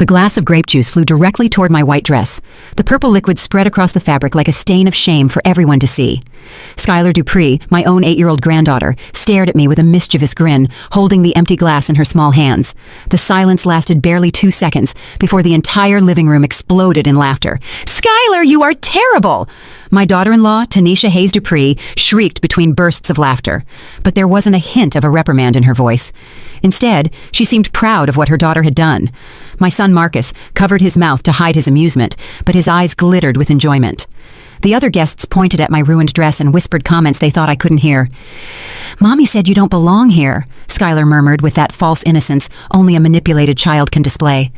The glass of grape juice flew directly toward my white dress. The purple liquid spread across the fabric like a stain of shame for everyone to see. Skylar Dupree, my own 8-year-old granddaughter, stared at me with a mischievous grin, holding the empty glass in her small hands. The silence lasted barely 2 seconds before the entire living room exploded in laughter. "Skylar, you are terrible!" My daughter-in-law, Tanisha Hayes Dupree, shrieked between bursts of laughter. But there wasn't a hint of a reprimand in her voice. Instead, she seemed proud of what her daughter had done. My son Marcus covered his mouth to hide his amusement, but his eyes glittered with enjoyment. The other guests pointed at my ruined dress and whispered comments they thought I couldn't hear. "Mommy said you don't belong here," Skylar murmured with that false innocence only a manipulated child can display.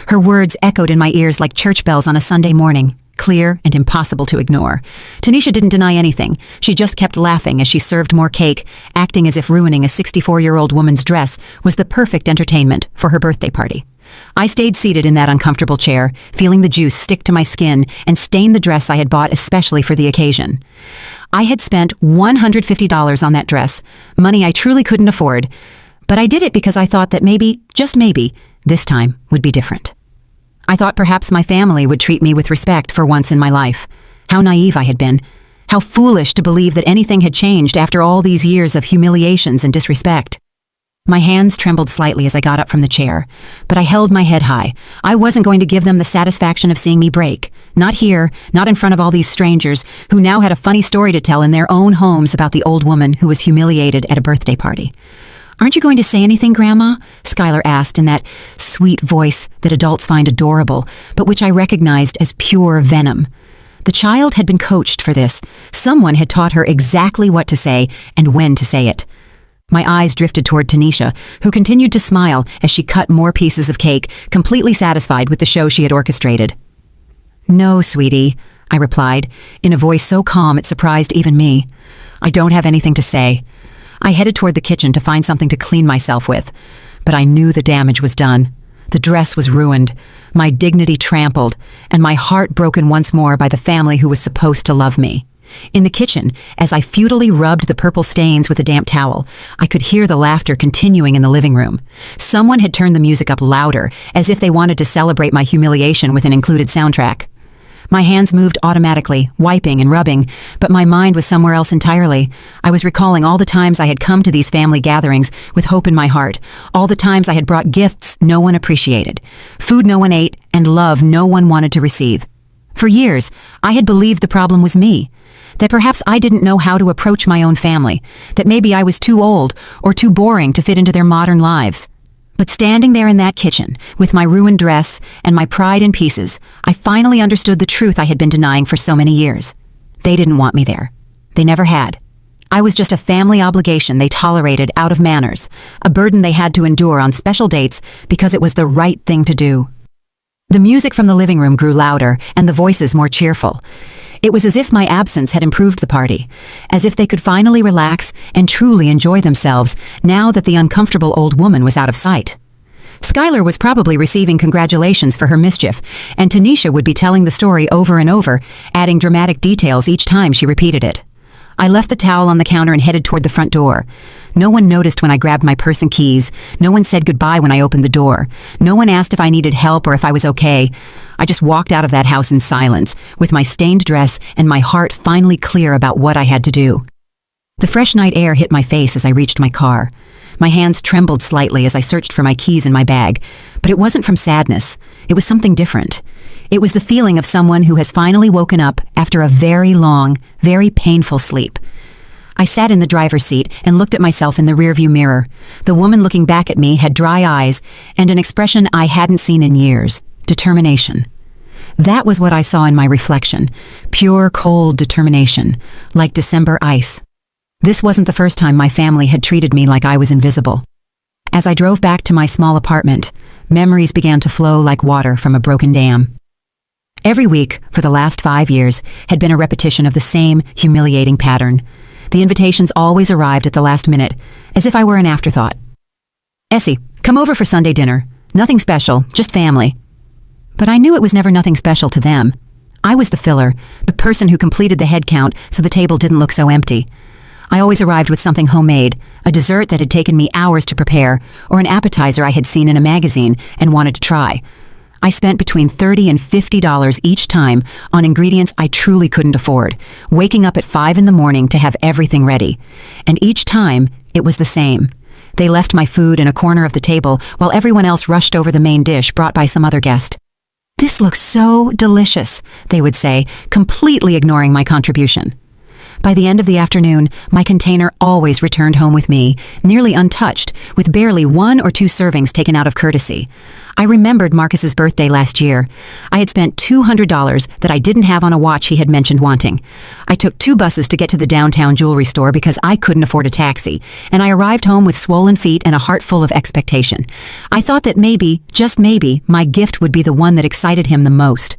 Her words echoed in my ears like church bells on a Sunday morning, clear and impossible to ignore. Tanisha didn't deny anything. She just kept laughing as she served more cake, acting as if ruining a 64-year-old woman's dress was the perfect entertainment for her birthday party. I stayed seated in that uncomfortable chair, feeling the juice stick to my skin and stain the dress I had bought especially for the occasion. I had spent $150 on that dress, money I truly couldn't afford, but I did it because I thought that maybe, just maybe, this time would be different. I thought perhaps my family would treat me with respect for once in my life. How naive I had been. How foolish to believe that anything had changed after all these years of humiliations and disrespect. My hands trembled slightly as I got up from the chair, but I held my head high. I wasn't going to give them the satisfaction of seeing me break. Not here, not in front of all these strangers who now had a funny story to tell in their own homes about the old woman who was humiliated at a birthday party. "Aren't you going to say anything, Grandma?" Skylar asked in that sweet voice that adults find adorable, but which I recognized as pure venom. The child had been coached for this. Someone had taught her exactly what to say and when to say it. My eyes drifted toward Tanisha, who continued to smile as she cut more pieces of cake, completely satisfied with the show she had orchestrated. "No, sweetie," I replied, in a voice so calm it surprised even me. "I don't have anything to say." I headed toward the kitchen to find something to clean myself with, but I knew the damage was done. The dress was ruined, my dignity trampled, and my heart broken once more by the family who was supposed to love me. In the kitchen, as I futilely rubbed the purple stains with a damp towel, I could hear the laughter continuing in the living room. Someone had turned the music up louder, as if they wanted to celebrate my humiliation with an included soundtrack. My hands moved automatically, wiping and rubbing, but my mind was somewhere else entirely. I was recalling all the times I had come to these family gatherings with hope in my heart, all the times I had brought gifts no one appreciated, food no one ate, and love no one wanted to receive. For years, I had believed the problem was me, that perhaps I didn't know how to approach my own family, that maybe I was too old or too boring to fit into their modern lives. But standing there in that kitchen, with my ruined dress and my pride in pieces, I finally understood the truth I had been denying for so many years. They didn't want me there. They never had. I was just a family obligation they tolerated out of manners, a burden they had to endure on special dates because it was the right thing to do. The music from the living room grew louder and the voices more cheerful. It was as if my absence had improved the party, as if they could finally relax and truly enjoy themselves now that the uncomfortable old woman was out of sight. Skylar was probably receiving congratulations for her mischief, and Tanisha would be telling the story over and over, adding dramatic details each time she repeated it. I left the towel on the counter and headed toward the front door. No one noticed when I grabbed my purse and keys. No one said goodbye when I opened the door. No one asked if I needed help or if I was okay. I just walked out of that house in silence, with my stained dress and my heart finally clear about what I had to do. The fresh night air hit my face as I reached my car. My hands trembled slightly as I searched for my keys in my bag, but it wasn't from sadness. It was something different. It was the feeling of someone who has finally woken up after a very long, very painful sleep. I sat in the driver's seat and looked at myself in the rearview mirror. The woman looking back at me had dry eyes and an expression I hadn't seen in years: determination. That was what I saw in my reflection: pure, cold determination, like December ice. This wasn't the first time my family had treated me like I was invisible. As I drove back to my small apartment, memories began to flow like water from a broken dam. Every week, for the last 5 years, had been a repetition of the same humiliating pattern. The invitations always arrived at the last minute, as if I were an afterthought. "Essie, come over for Sunday dinner. Nothing special, just family." But I knew it was never nothing special to them. I was the filler, the person who completed the head count so the table didn't look so empty. I always arrived with something homemade, a dessert that had taken me hours to prepare, or an appetizer I had seen in a magazine and wanted to try. I spent between $30 and $50 each time on ingredients I truly couldn't afford, waking up at 5 in the morning to have everything ready. And each time, it was the same. They left my food in a corner of the table while everyone else rushed over the main dish brought by some other guest. "This looks so delicious," they would say, completely ignoring my contribution. By the end of the afternoon, my container always returned home with me, nearly untouched, with barely 1 or 2 servings taken out of courtesy. I remembered Marcus's birthday last year. I had spent $200 that I didn't have on a watch he had mentioned wanting. I took 2 buses to get to the downtown jewelry store because I couldn't afford a taxi, and I arrived home with swollen feet and a heart full of expectation. I thought that maybe, just maybe, my gift would be the one that excited him the most.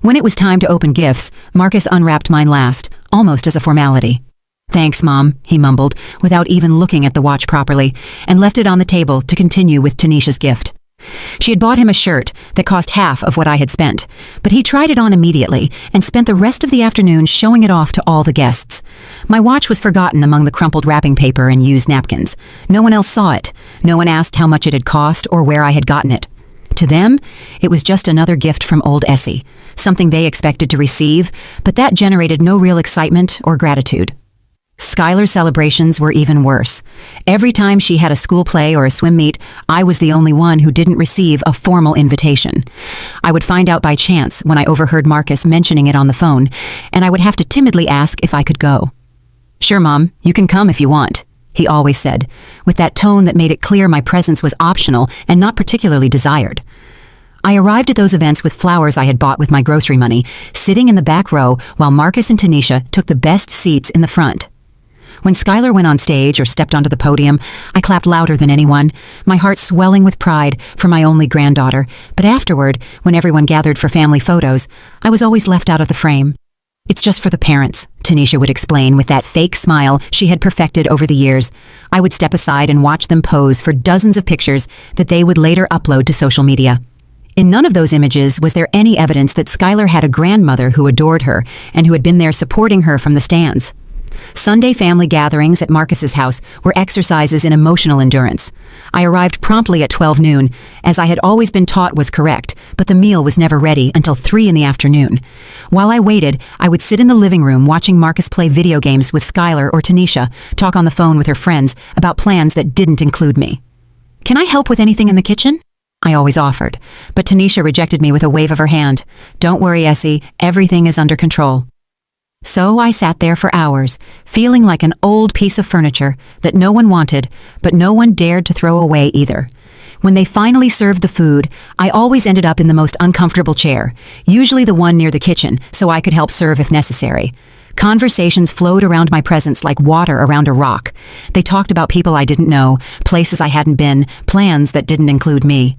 When it was time to open gifts, Marcus unwrapped mine last, almost as a formality. "Thanks, Mom," he mumbled, without even looking at the watch properly, and left it on the table to continue with Tanisha's gift. She had bought him a shirt that cost half of what I had spent, but he tried it on immediately and spent the rest of the afternoon showing it off to all the guests. My watch was forgotten among the crumpled wrapping paper and used napkins. No one else saw it. No one asked how much it had cost or where I had gotten it. To them, it was just another gift from old Essie, something they expected to receive, but that generated no real excitement or gratitude. Skylar's celebrations were even worse. Every time she had a school play or a swim meet, I was the only one who didn't receive a formal invitation. I would find out by chance when I overheard Marcus mentioning it on the phone, and I would have to timidly ask if I could go. "Sure, Mom, you can come if you want," he always said, with that tone that made it clear my presence was optional and not particularly desired. I arrived at those events with flowers I had bought with my grocery money, sitting in the back row while Marcus and Tanisha took the best seats in the front. When Skylar went on stage or stepped onto the podium, I clapped louder than anyone, my heart swelling with pride for my only granddaughter. But afterward, when everyone gathered for family photos, I was always left out of the frame. "It's just for the parents," Tanisha would explain with that fake smile she had perfected over the years. I would step aside and watch them pose for dozens of pictures that they would later upload to social media. In none of those images was there any evidence that Skylar had a grandmother who adored her and who had been there supporting her from the stands. Sunday family gatherings at Marcus's house were exercises in emotional endurance. I arrived promptly at 12 noon, as I had always been taught was correct, but the meal was never ready until 3 in the afternoon. While I waited, I would sit in the living room watching Marcus play video games with Skylar or Tanisha, talk on the phone with her friends about plans that didn't include me. "Can I help with anything in the kitchen?" I always offered, but Tanisha rejected me with a wave of her hand. "Don't worry, Essie, everything is under control." So I sat there for hours, feeling like an old piece of furniture that no one wanted, but no one dared to throw away either. When they finally served the food, I always ended up in the most uncomfortable chair, usually the one near the kitchen, so I could help serve if necessary. Conversations flowed around my presence like water around a rock. They talked about people I didn't know, places I hadn't been, plans that didn't include me.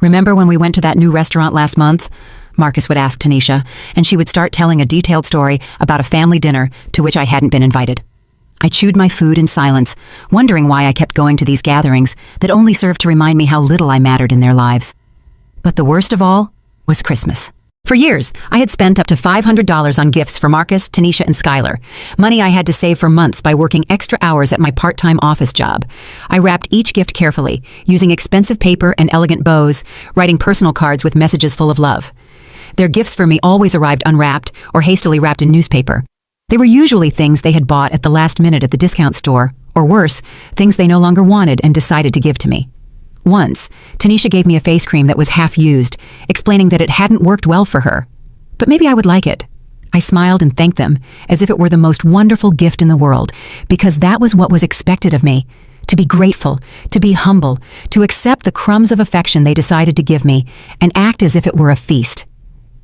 "Remember when we went to that new restaurant last month?" Marcus would ask Tanisha, and she would start telling a detailed story about a family dinner to which I hadn't been invited. I chewed my food in silence, wondering why I kept going to these gatherings that only served to remind me how little I mattered in their lives. But the worst of all was Christmas. For years, I had spent up to $500 on gifts for Marcus, Tanisha, and Skylar, money I had to save for months by working extra hours at my part-time office job. I wrapped each gift carefully, using expensive paper and elegant bows, writing personal cards with messages full of love. Their gifts for me always arrived unwrapped or hastily wrapped in newspaper. They were usually things they had bought at the last minute at the discount store, or worse, things they no longer wanted and decided to give to me. Once, Tanisha gave me a face cream that was half used, explaining that it hadn't worked well for her. But maybe I would like it. I smiled and thanked them, as if it were the most wonderful gift in the world, because that was what was expected of me. To be grateful, to be humble, to accept the crumbs of affection they decided to give me, and act as if it were a feast.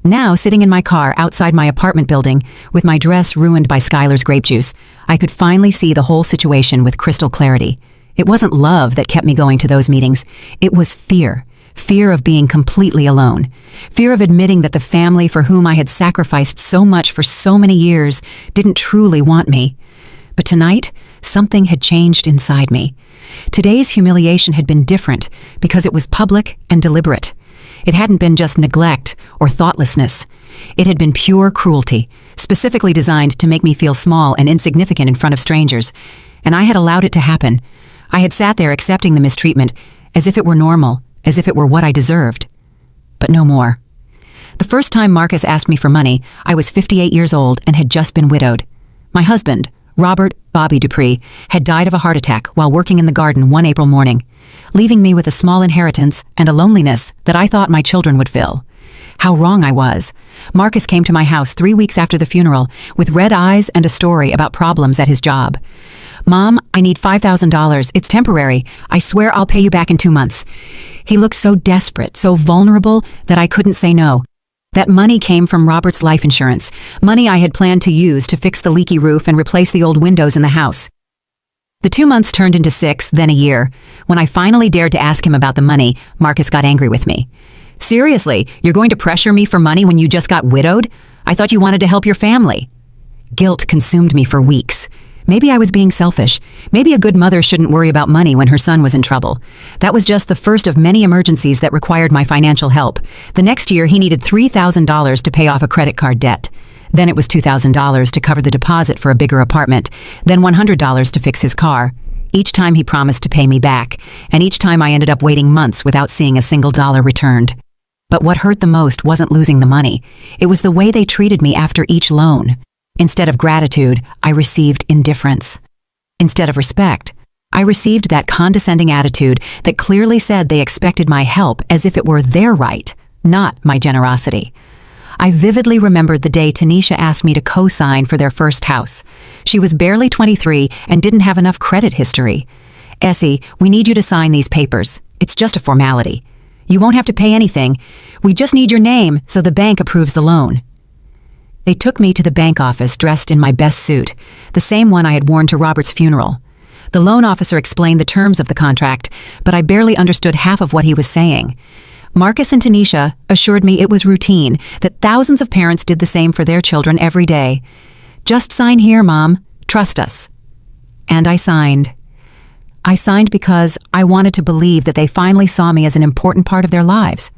Now, sitting in my car outside my apartment building, with my dress ruined by Skylar's grape juice, I could finally see the whole situation with crystal clarity. It wasn't love that kept me going to those meetings. It was fear. Fear of being completely alone. Fear of admitting that the family for whom I had sacrificed so much for so many years didn't truly want me. But tonight, something had changed inside me. Today's humiliation had been different because it was public and deliberate. It hadn't been just neglect or thoughtlessness. It had been pure cruelty, specifically designed to make me feel small and insignificant in front of strangers. And I had allowed it to happen. I had sat there accepting the mistreatment as if it were normal, as if it were what I deserved. but no more. The first time Marcus asked me for money, I was 58 years old and had just been widowed. My husband, Robert Bobby Dupree, had died of a heart attack while working in the garden one April morning, leaving me with a small inheritance and a loneliness that I thought my children would fill. How wrong I was. Marcus came to my house 3 weeks after the funeral with red eyes and a story about problems at his job. "Mom, I need $5,000. It's temporary. I swear I'll pay you back in 2 months." He looked so desperate, so vulnerable, that I couldn't say no. That money came from Robert's life insurance, money I had planned to use to fix the leaky roof and replace the old windows in the house. The 2 months turned into 6, then a year. When I finally dared to ask him about the money, Marcus got angry with me. "Seriously, you're going to pressure me for money when you just got widowed? I thought you wanted to help your family." Guilt consumed me for weeks. Maybe I was being selfish. Maybe a good mother shouldn't worry about money when her son was in trouble. That was just the first of many emergencies that required my financial help. The next year, he needed $3,000 to pay off a credit card debt. Then it was $2,000 to cover the deposit for a bigger apartment. Then $100 to fix his car. Each time he promised to pay me back, and each time I ended up waiting months without seeing a single dollar returned. But what hurt the most wasn't losing the money. It was the way they treated me after each loan. Instead of gratitude, I received indifference. Instead of respect, I received that condescending attitude that clearly said they expected my help as if it were their right, not my generosity. I vividly remembered the day Tanisha asked me to co-sign for their first house. She was barely 23 and didn't have enough credit history. "Essie, we need you to sign these papers. It's just a formality. You won't have to pay anything. We just need your name so the bank approves the loan." They took me to the bank office dressed in my best suit, the same one I had worn to Robert's funeral. The loan officer explained the terms of the contract, but I barely understood half of what he was saying. Marcus and Tanisha assured me it was routine, that thousands of parents did the same for their children every day. "Just sign here, Mom. Trust us." And I signed. I signed because I wanted to believe that they finally saw me as an important part of their lives.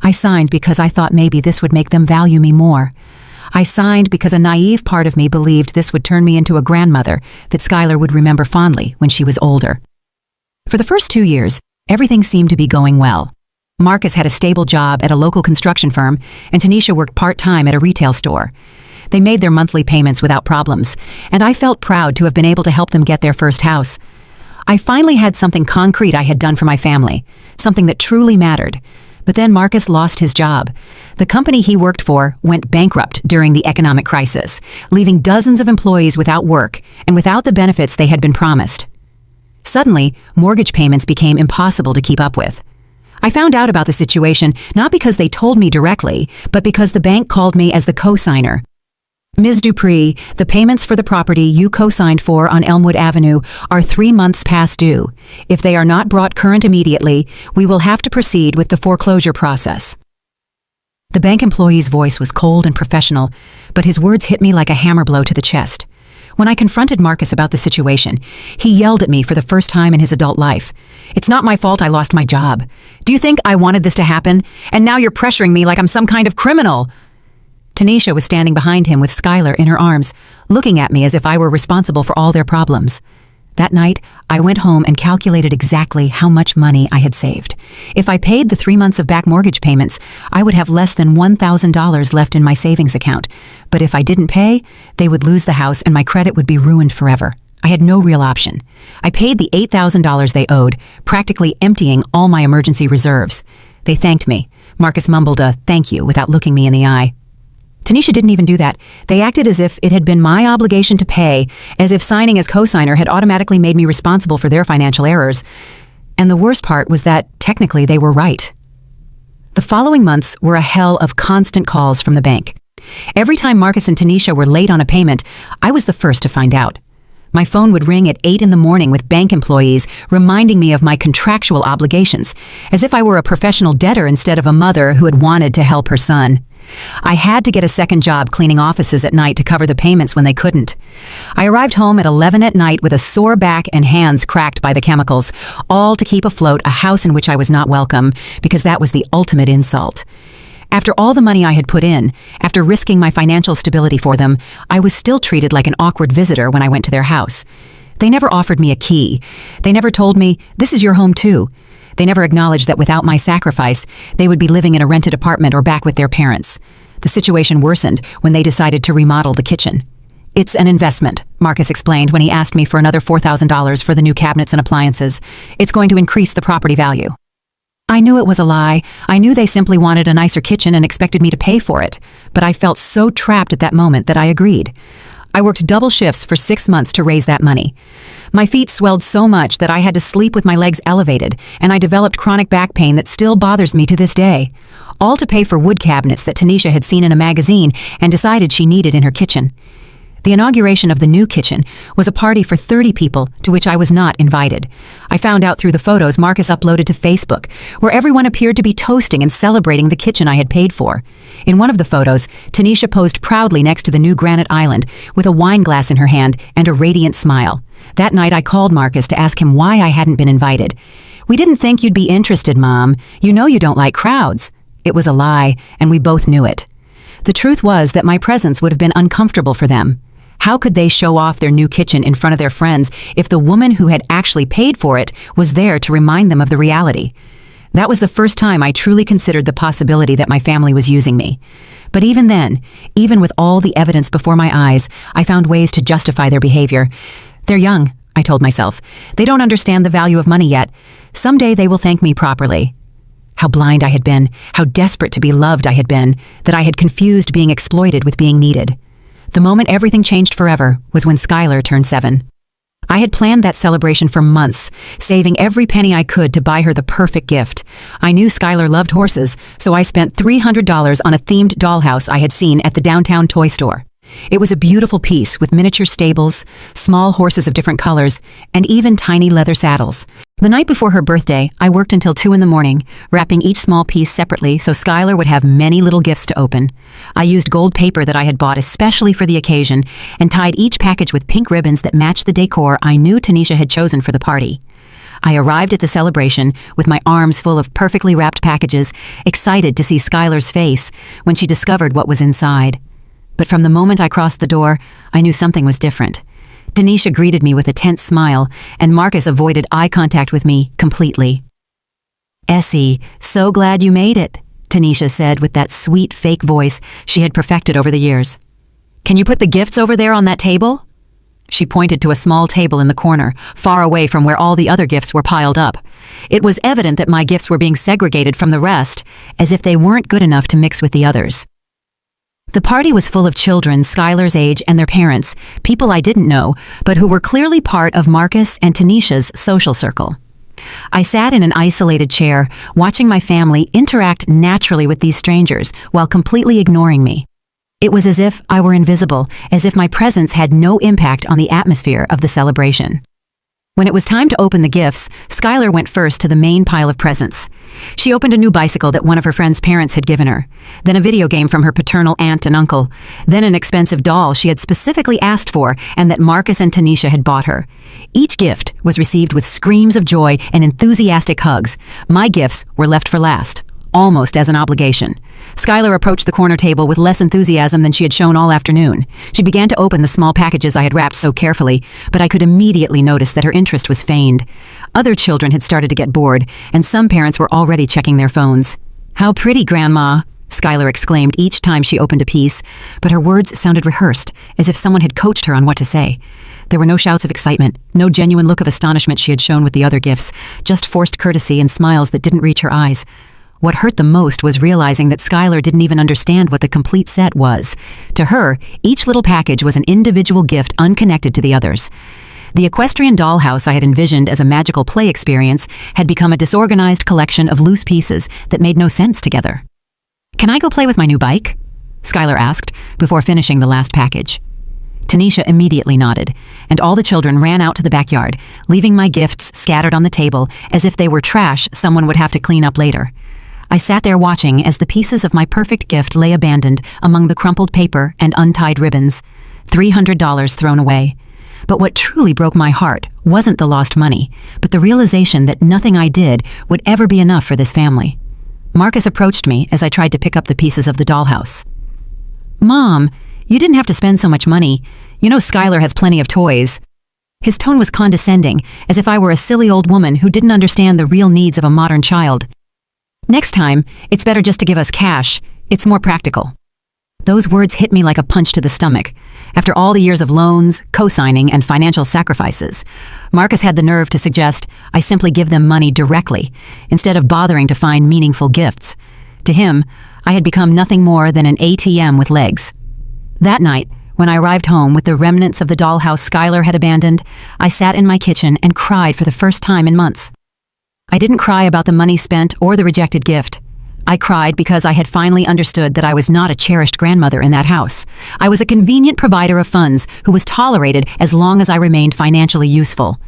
I signed because I thought maybe this would make them value me more. I signed because a naive part of me believed this would turn me into a grandmother that Skylar would remember fondly when she was older. For the first 2 years, everything seemed to be going well. Marcus had a stable job at a local construction firm, and Tanisha worked part-time at a retail store. They made their monthly payments without problems, and I felt proud to have been able to help them get their first house. I finally had something concrete I had done for my family, something that truly mattered. But then Marcus lost his job. The company he worked for went bankrupt during the economic crisis, leaving dozens of employees without work and without the benefits they had been promised. Suddenly, mortgage payments became impossible to keep up with. I found out about the situation not because they told me directly, but because the bank called me as the co-signer. "Ms. Dupree, the payments for the property you co-signed for on Elmwood Avenue are 3 months past due. If they are not brought current immediately, we will have to proceed with the foreclosure process." The bank employee's voice was cold and professional, but his words hit me like a hammer blow to the chest. When I confronted Marcus about the situation, he yelled at me for the first time in his adult life. "It's not my fault I lost my job. Do you think I wanted this to happen? And now you're pressuring me like I'm some kind of criminal." Tanisha was standing behind him with Skylar in her arms, looking at me as if I were responsible for all their problems. That night, I went home and calculated exactly how much money I had saved. If I paid the 3 months of back mortgage payments, I would have less than $1,000 left in my savings account. But if I didn't pay, they would lose the house and my credit would be ruined forever. I had no real option. I paid the $8,000 they owed, practically emptying all my emergency reserves. They thanked me. Marcus mumbled a "thank you" without looking me in the eye. Tanisha didn't even do that. They acted as if it had been my obligation to pay, as if signing as co-signer had automatically made me responsible for their financial errors. And the worst part was that, technically, they were right. The following months were a hell of constant calls from the bank. Every time Marcus and Tanisha were late on a payment, I was the first to find out. My phone would ring at 8 in the morning with bank employees reminding me of my contractual obligations, as if I were a professional debtor instead of a mother who had wanted to help her son. I had to get a second job cleaning offices at night to cover the payments when they couldn't. I arrived home at 11 at night with a sore back and hands cracked by the chemicals, all to keep afloat a house in which I was not welcome, because that was the ultimate insult. After all the money I had put in, after risking my financial stability for them, I was still treated like an awkward visitor when I went to their house. They never offered me a key. They never told me, "This is your home too." They never acknowledged that without my sacrifice, they would be living in a rented apartment or back with their parents. The situation worsened when they decided to remodel the kitchen. "It's an investment," Marcus explained when he asked me for another $4,000 for the new cabinets and appliances. "It's going to increase the property value." I knew it was a lie. I knew they simply wanted a nicer kitchen and expected me to pay for it. But I felt so trapped at that moment that I agreed. I worked double shifts for 6 months to raise that money. My feet swelled so much that I had to sleep with my legs elevated, and I developed chronic back pain that still bothers me to this day. All to pay for wood cabinets that Tanisha had seen in a magazine and decided she needed in her kitchen. The inauguration of the new kitchen was a party for 30 people to which I was not invited. I found out through the photos Marcus uploaded to Facebook, where everyone appeared to be toasting and celebrating the kitchen I had paid for. In one of the photos, Tanisha posed proudly next to the new granite island with a wine glass in her hand and a radiant smile. That night I called Marcus to ask him why I hadn't been invited. "We didn't think you'd be interested, Mom. You know you don't like crowds." It was a lie, and we both knew it. The truth was that my presence would have been uncomfortable for them. How could they show off their new kitchen in front of their friends if the woman who had actually paid for it was there to remind them of the reality? That was the first time I truly considered the possibility that my family was using me. But even then, even with all the evidence before my eyes, I found ways to justify their behavior. "They're young," I told myself. "They don't understand the value of money yet. Someday they will thank me properly." How blind I had been, how desperate to be loved I had been, that I had confused being exploited with being needed. The moment everything changed forever was when Skylar turned 7. I had planned that celebration for months, saving every penny I could to buy her the perfect gift. I knew Skylar loved horses, so I spent $300 on a themed dollhouse I had seen at the downtown toy store. It was a beautiful piece with miniature stables, small horses of different colors, and even tiny leather saddles. The night before her birthday, I worked until 2 in the morning, wrapping each small piece separately so Skylar would have many little gifts to open. I used gold paper that I had bought especially for the occasion and tied each package with pink ribbons that matched the decor I knew Tanisha had chosen for the party. I arrived at the celebration with my arms full of perfectly wrapped packages, excited to see Skylar's face when she discovered what was inside. But from the moment I crossed the door, I knew something was different. Tanisha greeted me with a tense smile, and Marcus avoided eye contact with me completely. "Essie, so glad you made it," Tanisha said with that sweet fake voice she had perfected over the years. "Can you put the gifts over there on that table?" She pointed to a small table in the corner, far away from where all the other gifts were piled up. It was evident that my gifts were being segregated from the rest, as if they weren't good enough to mix with the others. The party was full of children Skylar's age and their parents, people I didn't know, but who were clearly part of Marcus and Tanisha's social circle. I sat in an isolated chair, watching my family interact naturally with these strangers while completely ignoring me. It was as if I were invisible, as if my presence had no impact on the atmosphere of the celebration. When it was time to open the gifts, Skylar went first to the main pile of presents. She opened a new bicycle that one of her friend's parents had given her, then a video game from her paternal aunt and uncle, then an expensive doll she had specifically asked for and that Marcus and Tanisha had bought her. Each gift was received with screams of joy and enthusiastic hugs. My gifts were left for last, almost as an obligation. Skylar approached the corner table with less enthusiasm than she had shown all afternoon. She began to open the small packages I had wrapped so carefully, but I could immediately notice that her interest was feigned. Other children had started to get bored, and some parents were already checking their phones. "How pretty, Grandma," Skylar exclaimed each time she opened a piece, but her words sounded rehearsed, as if someone had coached her on what to say. There were no shouts of excitement, no genuine look of astonishment she had shown with the other gifts, just forced courtesy and smiles that didn't reach her eyes. What hurt the most was realizing that Skylar didn't even understand what the complete set was. To her, each little package was an individual gift unconnected to the others. The equestrian dollhouse I had envisioned as a magical play experience had become a disorganized collection of loose pieces that made no sense together. "Can I go play with my new bike?" Skylar asked, before finishing the last package. Tanisha immediately nodded, and all the children ran out to the backyard, leaving my gifts scattered on the table as if they were trash someone would have to clean up later. I sat there watching as the pieces of my perfect gift lay abandoned among the crumpled paper and untied ribbons, $300 thrown away. But what truly broke my heart wasn't the lost money, but the realization that nothing I did would ever be enough for this family. Marcus approached me as I tried to pick up the pieces of the dollhouse. "Mom, you didn't have to spend so much money. You know Skylar has plenty of toys." His tone was condescending, as if I were a silly old woman who didn't understand the real needs of a modern child. "Next time, it's better just to give us cash. It's more practical." Those words hit me like a punch to the stomach. After all the years of loans, co-signing, and financial sacrifices, Marcus had the nerve to suggest I simply give them money directly, instead of bothering to find meaningful gifts. To him, I had become nothing more than an ATM with legs. That night, when I arrived home with the remnants of the dollhouse Skylar had abandoned, I sat in my kitchen and cried for the first time in months. I didn't cry about the money spent or the rejected gift. I cried because I had finally understood that I was not a cherished grandmother in that house. I was a convenient provider of funds who was tolerated as long as I remained financially useful.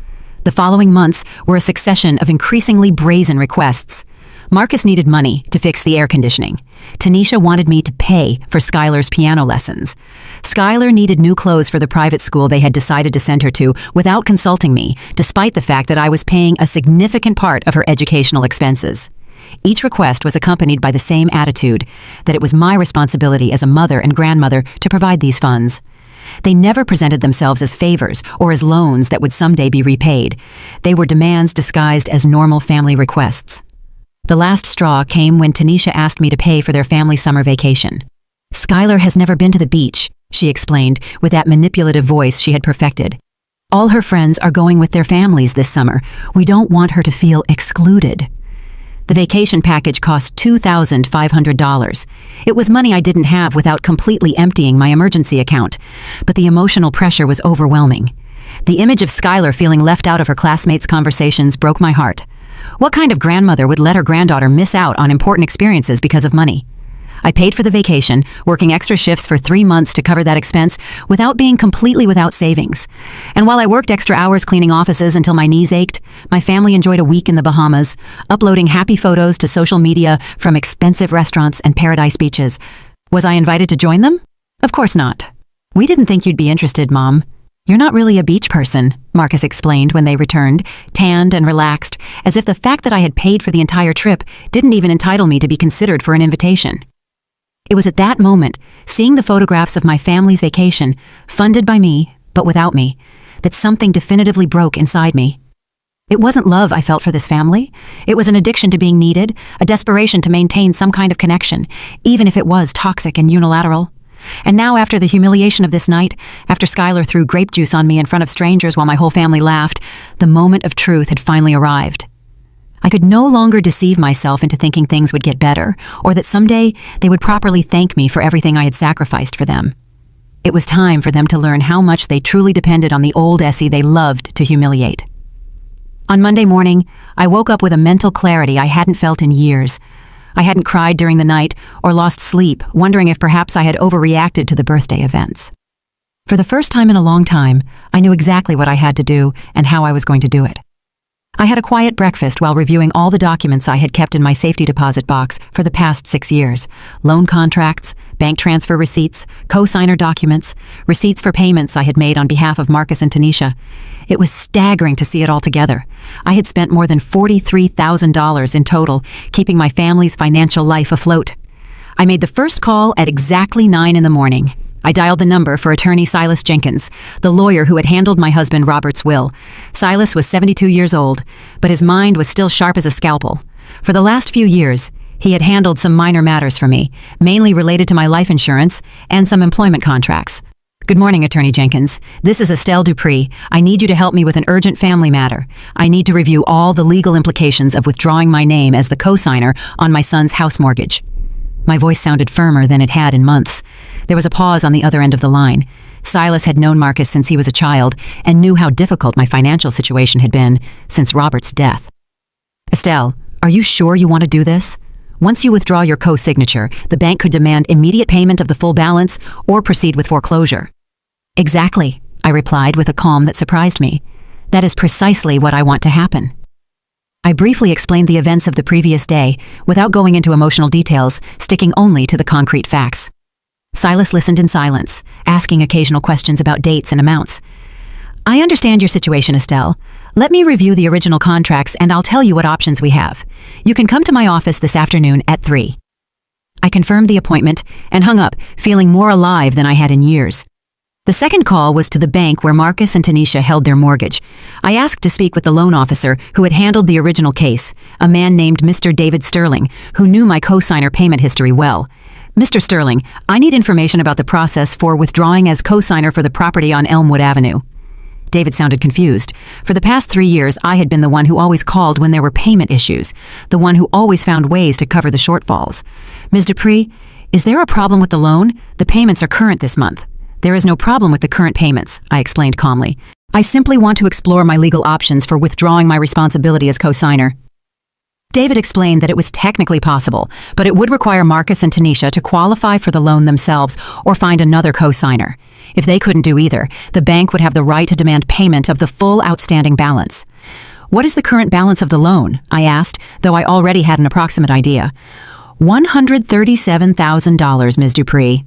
The following months were a succession of increasingly brazen requests. Marcus needed money to fix the air conditioning. Tanisha wanted me to pay for Skylar's piano lessons. Skylar needed new clothes for the private school they had decided to send her to without consulting me, despite the fact that I was paying a significant part of her educational expenses. Each request was accompanied by the same attitude, that it was my responsibility as a mother and grandmother to provide these funds. They never presented themselves as favors or as loans that would someday be repaid. They were demands disguised as normal family requests. The last straw came when Tanisha asked me to pay for their family summer vacation. "Skylar has never been to the beach," she explained with that manipulative voice she had perfected. "All her friends are going with their families this summer. We don't want her to feel excluded." The vacation package cost $2,500. It was money I didn't have without completely emptying my emergency account, but the emotional pressure was overwhelming. The image of Skylar feeling left out of her classmates' conversations broke my heart. What kind of grandmother would let her granddaughter miss out on important experiences because of money? I paid for the vacation, working extra shifts for 3 months to cover that expense without being completely without savings. And while I worked extra hours cleaning offices until my knees ached, my family enjoyed a week in the Bahamas, uploading happy photos to social media from expensive restaurants and paradise beaches. Was I invited to join them? Of course not. "We didn't think you'd be interested, Mom. You're not really a beach person," Marcus explained when they returned, tanned and relaxed, as if the fact that I had paid for the entire trip didn't even entitle me to be considered for an invitation. It was at that moment, seeing the photographs of my family's vacation, funded by me, but without me, that something definitively broke inside me. It wasn't love I felt for this family. It was an addiction to being needed, a desperation to maintain some kind of connection, even if it was toxic and unilateral. And now, after the humiliation of this night, after Skylar threw grape juice on me in front of strangers while my whole family laughed, the moment of truth had finally arrived. I could no longer deceive myself into thinking things would get better, or that someday they would properly thank me for everything I had sacrificed for them. It was time for them to learn how much they truly depended on the old Essie they loved to humiliate. On Monday morning, I woke up with a mental clarity I hadn't felt in years. I hadn't cried during the night or lost sleep, wondering if perhaps I had overreacted to the birthday events. For the first time in a long time, I knew exactly what I had to do and how I was going to do it. I had a quiet breakfast while reviewing all the documents I had kept in my safety deposit box for the past 6 years. Loan contracts, bank transfer receipts, co-signer documents, receipts for payments I had made on behalf of Marcus and Tanisha. It was staggering to see it all together. I had spent more than $43,000 in total, keeping my family's financial life afloat. I made the first call at exactly 9 in the morning. I dialed the number for attorney Silas Jenkins, the lawyer who had handled my husband Robert's will. Silas was 72 years old, but his mind was still sharp as a scalpel. For the last few years, he had handled some minor matters for me, mainly related to my life insurance and some employment contracts. "Good morning, Attorney Jenkins. This is Estelle Dupree. I need you to help me with an urgent family matter. I need to review all the legal implications of withdrawing my name as the co-signer on my son's house mortgage." My voice sounded firmer than it had in months. There was a pause on the other end of the line. Silas had known Marcus since he was a child and knew how difficult my financial situation had been since Robert's death. "Estelle, are you sure you want to do this? Once you withdraw your co-signature, the bank could demand immediate payment of the full balance or proceed with foreclosure." "Exactly," I replied with a calm that surprised me. "That is precisely what I want to happen." I briefly explained the events of the previous day, without going into emotional details, sticking only to the concrete facts. Silas listened in silence, asking occasional questions about dates and amounts. "I understand your situation, Estelle. Let me review the original contracts and I'll tell you what options we have. You can come to my office this afternoon at 3. I confirmed the appointment and hung up, feeling more alive than I had in years. The second call was to the bank where Marcus and Tanisha held their mortgage. I asked to speak with the loan officer who had handled the original case, a man named Mr. David Sterling, who knew my co-signer payment history well. Mr. Sterling, I need information about the process for withdrawing as co-signer for the property on Elmwood Avenue. David sounded confused. For the past 3 years, I had been the one who always called when there were payment issues, the one who always found ways to cover the shortfalls. Ms. Dupree, is there a problem with the loan? The payments are current this month. There is no problem with the current payments, I explained calmly. I simply want to explore my legal options for withdrawing my responsibility as co-signer. David explained that it was technically possible, but it would require Marcus and Tanisha to qualify for the loan themselves or find another co-signer. If they couldn't do either, the bank would have the right to demand payment of the full outstanding balance. What is the current balance of the loan? I asked, though I already had an approximate idea. $137,000, Ms. Dupree.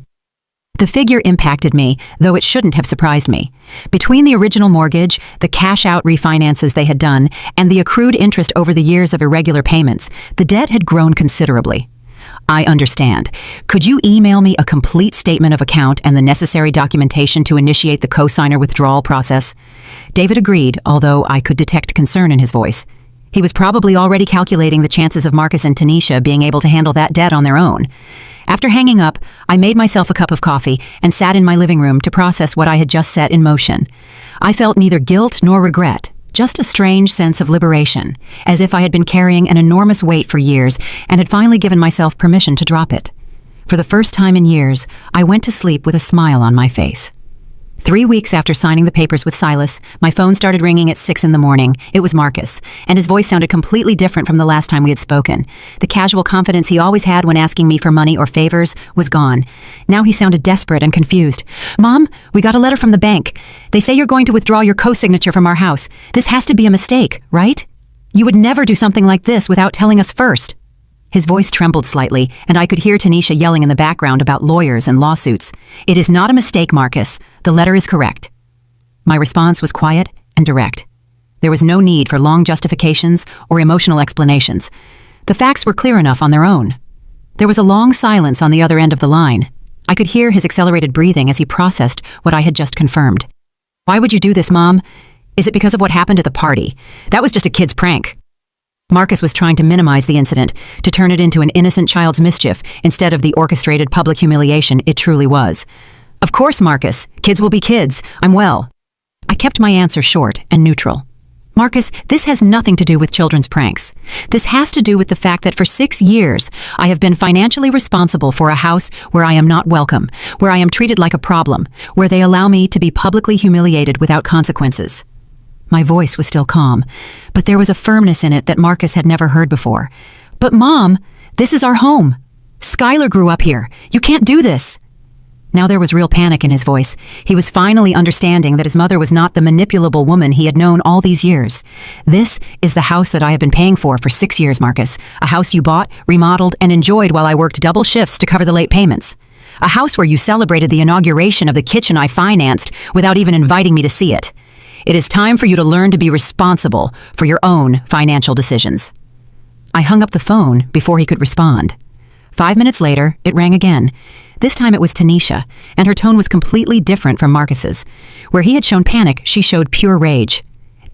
The figure impacted me, though it shouldn't have surprised me. Between the original mortgage, the cash-out refinances they had done, and the accrued interest over the years of irregular payments, the debt had grown considerably. I understand. Could you email me a complete statement of account and the necessary documentation to initiate the co-signer withdrawal process? David agreed, although I could detect concern in his voice. He was probably already calculating the chances of Marcus and Tanisha being able to handle that debt on their own. After hanging up, I made myself a cup of coffee and sat in my living room to process what I had just set in motion. I felt neither guilt nor regret, just a strange sense of liberation, as if I had been carrying an enormous weight for years and had finally given myself permission to drop it. For the first time in years, I went to sleep with a smile on my face. 3 weeks after signing the papers with Silas, my phone started ringing at 6 in the morning. It was Marcus, and his voice sounded completely different from the last time we had spoken. The casual confidence he always had when asking me for money or favors was gone. Now he sounded desperate and confused. "Mom, we got a letter from the bank. They say you're going to withdraw your co-signature from our house. This has to be a mistake, right? You would never do something like this without telling us first." His voice trembled slightly, and I could hear Tanisha yelling in the background about lawyers and lawsuits. "It is not a mistake, Marcus. The letter is correct." My response was quiet and direct. There was no need for long justifications or emotional explanations. The facts were clear enough on their own. There was a long silence on the other end of the line. I could hear his accelerated breathing as he processed what I had just confirmed. "Why would you do this, Mom? Is it because of what happened at the party? That was just a kid's prank." Marcus was trying to minimize the incident, to turn it into an innocent child's mischief instead of the orchestrated public humiliation it truly was. "Of course, Marcus. Kids will be kids. I'm well." I kept my answer short and neutral. "Marcus, this has nothing to do with children's pranks. This has to do with the fact that for 6 years, I have been financially responsible for a house where I am not welcome, where I am treated like a problem, where they allow me to be publicly humiliated without consequences." My voice was still calm, but there was a firmness in it that Marcus had never heard before. "But Mom, this is our home. Skylar grew up here. You can't do this." Now there was real panic in his voice. He was finally understanding that his mother was not the manipulable woman he had known all these years. "This is the house that I have been paying for 6 years, Marcus. A house you bought, remodeled, and enjoyed while I worked double shifts to cover the late payments. A house where you celebrated the inauguration of the kitchen I financed without even inviting me to see it. It is time for you to learn to be responsible for your own financial decisions." I hung up the phone before he could respond. 5 minutes later, it rang again. This time it was Tanisha, and her tone was completely different from Marcus's. Where he had shown panic, she showed pure rage.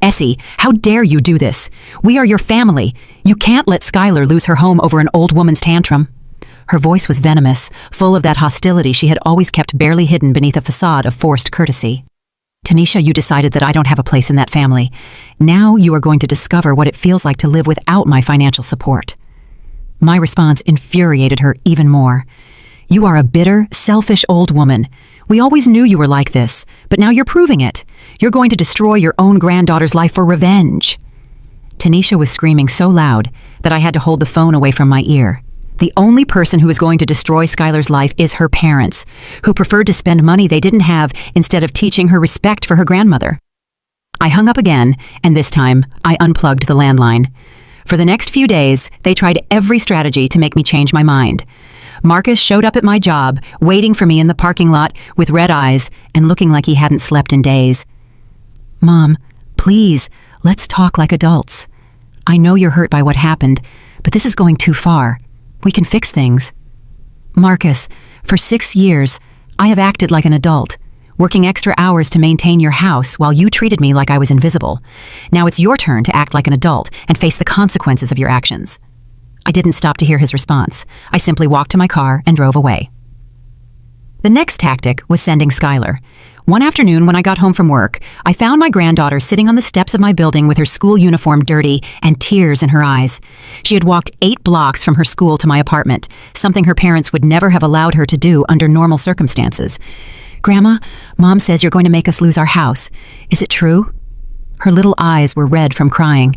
"Essie, how dare you do this? We are your family. You can't let Skylar lose her home over an old woman's tantrum." Her voice was venomous, full of that hostility she had always kept barely hidden beneath a facade of forced courtesy. "Tanisha, you decided that I don't have a place in that family. Now you are going to discover what it feels like to live without my financial support." My response infuriated her even more. "You are a bitter, selfish old woman. We always knew you were like this, but now you're proving it. You're going to destroy your own granddaughter's life for revenge." Tanisha was screaming so loud that I had to hold the phone away from my ear. The only person who is going to destroy Skylar's life is her parents, who preferred to spend money they didn't have instead of teaching her respect for her grandmother. I hung up again, and this time, I unplugged the landline. For the next few days, they tried every strategy to make me change my mind. Marcus showed up at my job, waiting for me in the parking lot with red eyes and looking like he hadn't slept in days. "Mom, please, let's talk like adults. I know you're hurt by what happened, but this is going too far. We can fix things." "Marcus, for 6 years, I have acted like an adult. working extra hours to maintain your house while you treated me like I was invisible. Now it's your turn to act like an adult and face the consequences of your actions." I didn't stop to hear his response. I simply walked to my car and drove away. The next tactic was sending Skylar. One afternoon when I got home from work, I found my granddaughter sitting on the steps of my building with her school uniform dirty and tears in her eyes. She had walked 8 blocks from her school to my apartment, something her parents would never have allowed her to do under normal circumstances. "Grandma, Mom says you're going to make us lose our house. Is it true?" Her little eyes were red from crying,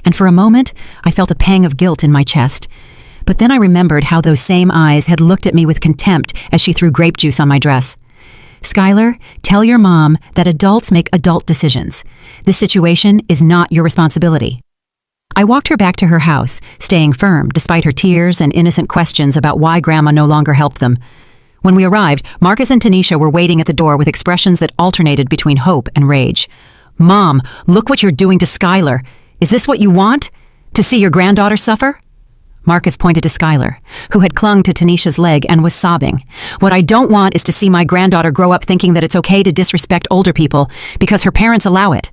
and for a moment I felt a pang of guilt in my chest. But then I remembered how those same eyes had looked at me with contempt as she threw grape juice on my dress. "Skylar, tell your mom that adults make adult decisions. This situation is not your responsibility." I walked her back to her house, staying firm despite her tears and innocent questions about why Grandma no longer helped them. When we arrived, Marcus and Tanisha were waiting at the door with expressions that alternated between hope and rage. "Mom, look what you're doing to Skylar. Is this what you want? To see your granddaughter suffer?" Marcus pointed to Skylar, who had clung to Tanisha's leg and was sobbing. "What I don't want is to see my granddaughter grow up thinking that it's okay to disrespect older people because her parents allow it."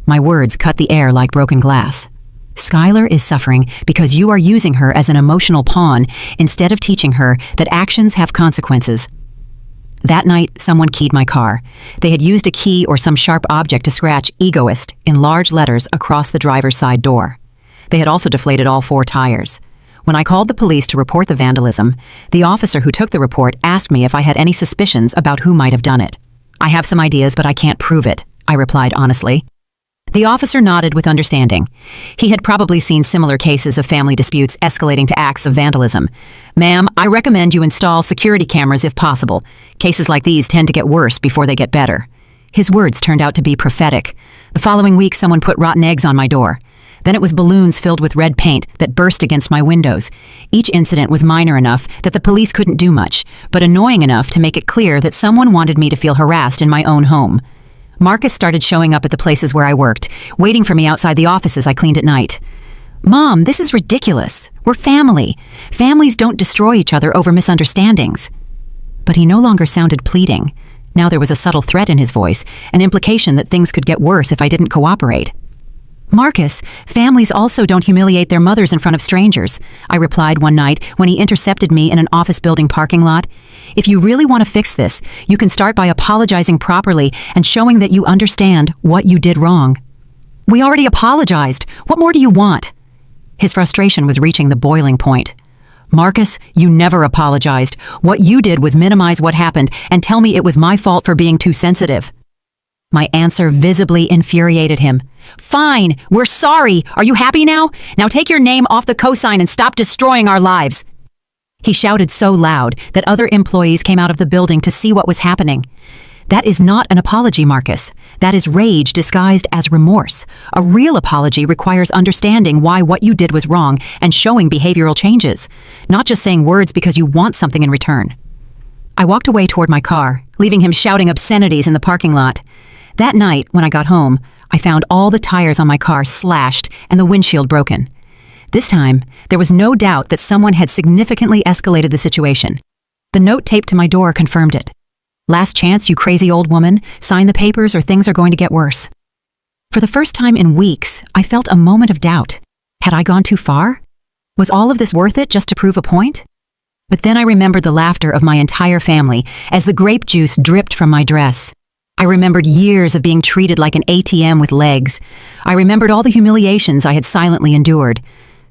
My words cut the air like broken glass. Skylar is suffering because you are using her as an emotional pawn instead of teaching her that actions have consequences. That night, someone keyed my car. They had used a key or some sharp object to scratch "egoist" in large letters across the driver's side door. They had also deflated all 4 tires. When I called the police to report the vandalism, the officer who took the report asked me if I had any suspicions about who might have done it. "I have some ideas, but I can't prove it," I replied honestly. The officer nodded with understanding. He had probably seen similar cases of family disputes escalating to acts of vandalism. "Ma'am, I recommend you install security cameras if possible. Cases like these tend to get worse before they get better." His words turned out to be prophetic. The following week, someone put rotten eggs on my door. Then it was balloons filled with red paint that burst against my windows. Each incident was minor enough that the police couldn't do much, but annoying enough to make it clear that someone wanted me to feel harassed in my own home. Marcus started showing up at the places where I worked, waiting for me outside the offices I cleaned at night. "Mom, this is ridiculous. We're family. Families don't destroy each other over misunderstandings." But he no longer sounded pleading. Now there was a subtle threat in his voice, an implication that things could get worse if I didn't cooperate. "Marcus, families also don't humiliate their mothers in front of strangers," I replied one night when he intercepted me in an office building parking lot. "If you really want to fix this, you can start by apologizing properly and showing that you understand what you did wrong." "We already apologized. What more do you want?" His frustration was reaching the boiling point. "Marcus, you never apologized. What you did was minimize what happened and tell me it was my fault for being too sensitive." My answer visibly infuriated him. "Fine, we're sorry. Are you happy now? Now take your name off the cosign and stop destroying our lives." He shouted so loud that other employees came out of the building to see what was happening. "That is not an apology, Marcus. That is rage disguised as remorse. A real apology requires understanding why what you did was wrong and showing behavioral changes, not just saying words because you want something in return." I walked away toward my car, leaving him shouting obscenities in the parking lot. That night, when I got home, I found all the tires on my car slashed and the windshield broken. This time, there was no doubt that someone had significantly escalated the situation. The note taped to my door confirmed it. "Last chance, you crazy old woman. Sign the papers or things are going to get worse." For the first time in weeks, I felt a moment of doubt. Had I gone too far? Was all of this worth it just to prove a point? But then I remembered the laughter of my entire family as the grape juice dripped from my dress. I remembered years of being treated like an ATM with legs. I remembered all the humiliations I had silently endured.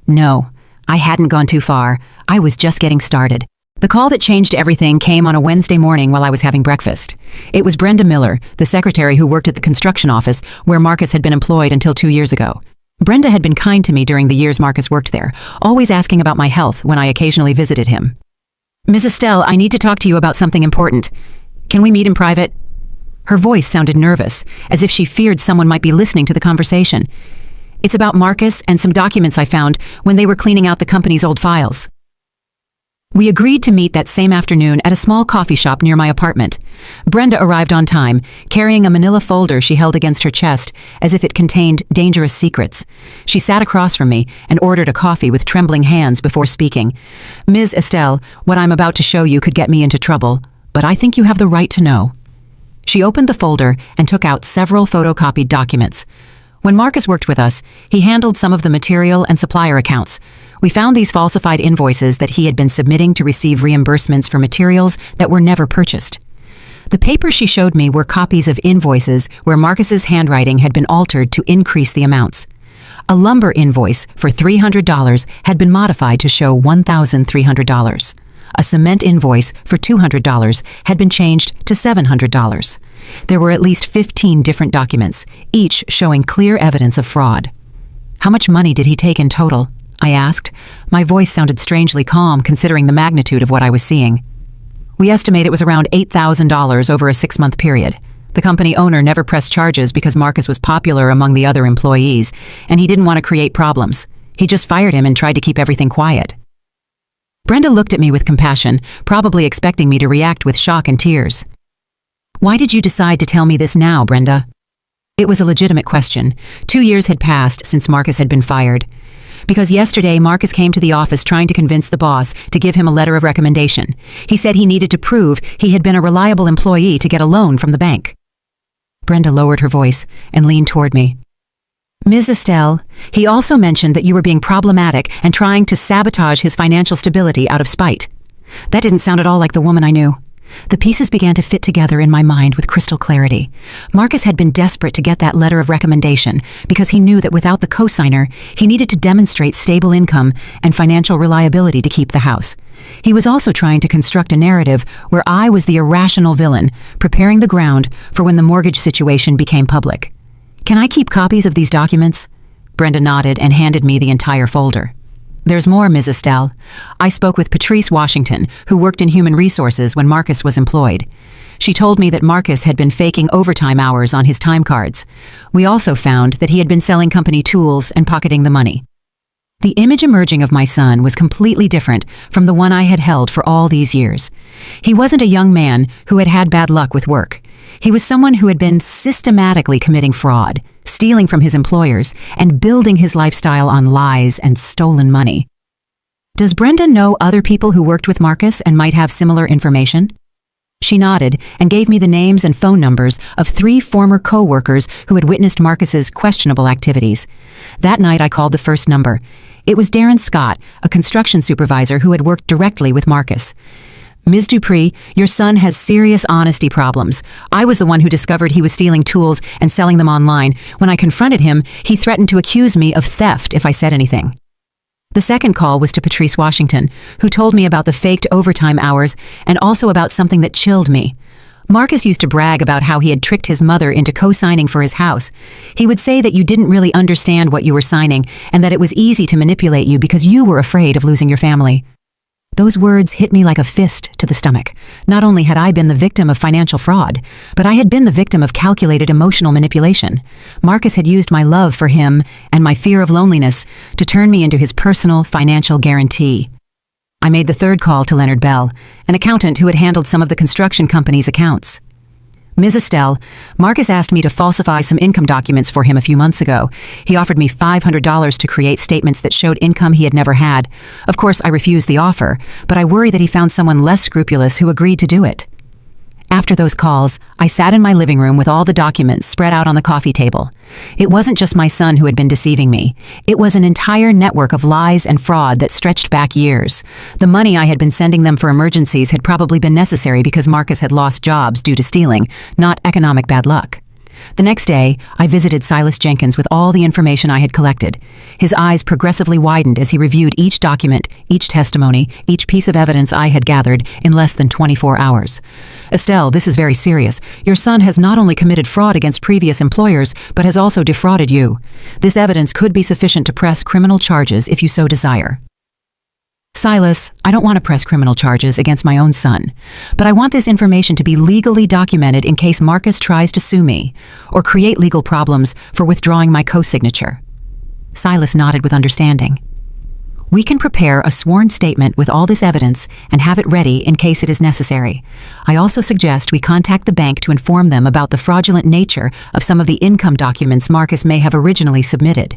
No, I hadn't gone too far. I was just getting started. The call that changed everything came on a Wednesday morning while I was having breakfast. It was Brenda Miller, the secretary who worked at the construction office where Marcus had been employed until 2 years ago. Brenda had been kind to me during the years Marcus worked there, always asking about my health when I occasionally visited him. "Ms. Estelle, I need to talk to you about something important. Can we meet in private?" Her voice sounded nervous, as if she feared someone might be listening to the conversation. "It's about Marcus and some documents I found when they were cleaning out the company's old files." We agreed to meet that same afternoon at a small coffee shop near my apartment. Brenda arrived on time, carrying a manila folder she held against her chest, as if it contained dangerous secrets. She sat across from me and ordered a coffee with trembling hands before speaking. "Ms. Estelle, what I'm about to show you could get me into trouble, but I think you have the right to know." She opened the folder and took out several photocopied documents. When Marcus worked with us, he handled some of the material and supplier accounts. We found these falsified invoices that he had been submitting to receive reimbursements for materials that were never purchased. The papers she showed me were copies of invoices where Marcus's handwriting had been altered to increase the amounts. A lumber invoice for $300 had been modified to show $1,300. A cement invoice for $200 had been changed to $700. There were at least 15 different documents, each showing clear evidence of fraud. "How much money did he take in total?" I asked. My voice sounded strangely calm considering the magnitude of what I was seeing. "We estimate it was around $8,000 over a 6-month period. The company owner never pressed charges because Marcus was popular among the other employees, and he didn't want to create problems. He just fired him and tried to keep everything quiet." Brenda looked at me with compassion, probably expecting me to react with shock and tears. "Why did you decide to tell me this now, Brenda?" It was a legitimate question. 2 years had passed since Marcus had been fired. "Because yesterday Marcus came to the office trying to convince the boss to give him a letter of recommendation. He said he needed to prove he had been a reliable employee to get a loan from the bank." Brenda lowered her voice and leaned toward me. "Ms. Estelle, he also mentioned that you were being problematic and trying to sabotage his financial stability out of spite." That didn't sound at all like the woman I knew. The pieces began to fit together in my mind with crystal clarity. Marcus had been desperate to get that letter of recommendation because he knew that without the cosigner, he needed to demonstrate stable income and financial reliability to keep the house. He was also trying to construct a narrative where I was the irrational villain, preparing the ground for when the mortgage situation became public. "Can I keep copies of these documents?" Brenda nodded and handed me the entire folder. "There's more, Ms. Estelle. I spoke with Patrice Washington, who worked in human resources when Marcus was employed. She told me that Marcus had been faking overtime hours on his time cards. We also found that he had been selling company tools and pocketing the money." The image emerging of my son was completely different from the one I had held for all these years. He wasn't a young man who had had bad luck with work. He was someone who had been systematically committing fraud, stealing from his employers, and building his lifestyle on lies and stolen money. "Does Brenda know other people who worked with Marcus and might have similar information?" She nodded and gave me the names and phone numbers of 3 former co-workers who had witnessed Marcus's questionable activities. That night I called the first number. It was Darren Scott, a construction supervisor who had worked directly with Marcus. "Ms. Dupree, your son has serious honesty problems. I was the one who discovered he was stealing tools and selling them online. When I confronted him, he threatened to accuse me of theft if I said anything." The second call was to Patrice Washington, who told me about the faked overtime hours and also about something that chilled me. Marcus used to brag about how he had tricked his mother into co-signing for his house. He would say that you didn't really understand what you were signing and that it was easy to manipulate you because you were afraid of losing your family. Those words hit me like a fist to the stomach. Not only had I been the victim of financial fraud, but I had been the victim of calculated emotional manipulation. Marcus had used my love for him and my fear of loneliness to turn me into his personal financial guarantee. I made the third call to Leonard Bell, an accountant who had handled some of the construction company's accounts. "Ms. Estelle, Marcus asked me to falsify some income documents for him a few months ago. He offered me $500 to create statements that showed income he had never had. Of course, I refused the offer, but I worry that he found someone less scrupulous who agreed to do it." After those calls, I sat in my living room with all the documents spread out on the coffee table. It wasn't just my son who had been deceiving me. It was an entire network of lies and fraud that stretched back years. The money I had been sending them for emergencies had probably been necessary because Marcus had lost jobs due to stealing, not economic bad luck. The next day, I visited Silas Jenkins with all the information I had collected. His eyes progressively widened as he reviewed each document, each testimony, each piece of evidence I had gathered in less than 24 hours. "Estelle, this is very serious. Your son has not only committed fraud against previous employers, but has also defrauded you. This evidence could be sufficient to press criminal charges if you so desire." "Silas, I don't want to press criminal charges against my own son, but I want this information to be legally documented in case Marcus tries to sue me or create legal problems for withdrawing my co-signature." Silas nodded with understanding. "We can prepare a sworn statement with all this evidence and have it ready in case it is necessary. I also suggest we contact the bank to inform them about the fraudulent nature of some of the income documents Marcus may have originally submitted."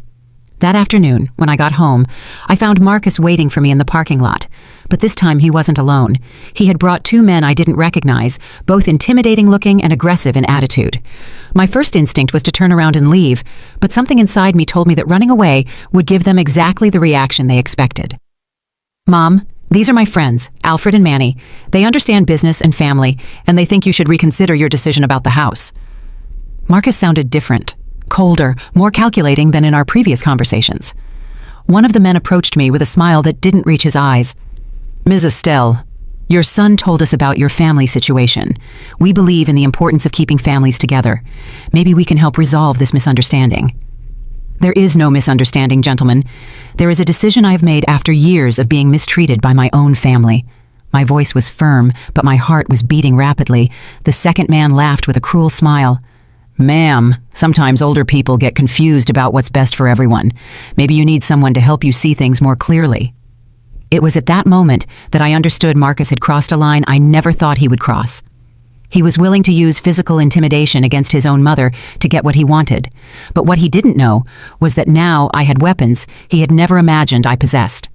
That afternoon, when I got home, I found Marcus waiting for me in the parking lot. But this time he wasn't alone. He had brought two men I didn't recognize, both intimidating looking and aggressive in attitude. My first instinct was to turn around and leave, but something inside me told me that running away would give them exactly the reaction they expected. "Mom, these are my friends, Alfred and Manny. They understand business and family, and they think you should reconsider your decision about the house." Marcus sounded different, colder, more calculating than in our previous conversations. One of the men approached me with a smile that didn't reach his eyes. "Ms. Estelle, your son told us about your family situation. We believe in the importance of keeping families together. Maybe we can help resolve this misunderstanding." "There is no misunderstanding, gentlemen. There is a decision I have made after years of being mistreated by my own family." My voice was firm, but my heart was beating rapidly. The second man laughed with a cruel smile. "Ma'am, sometimes older people get confused about what's best for everyone. Maybe you need someone to help you see things more clearly." It was at that moment that I understood Marcus had crossed a line I never thought he would cross. He was willing to use physical intimidation against his own mother to get what he wanted. But what he didn't know was that now I had weapons he had never imagined I possessed.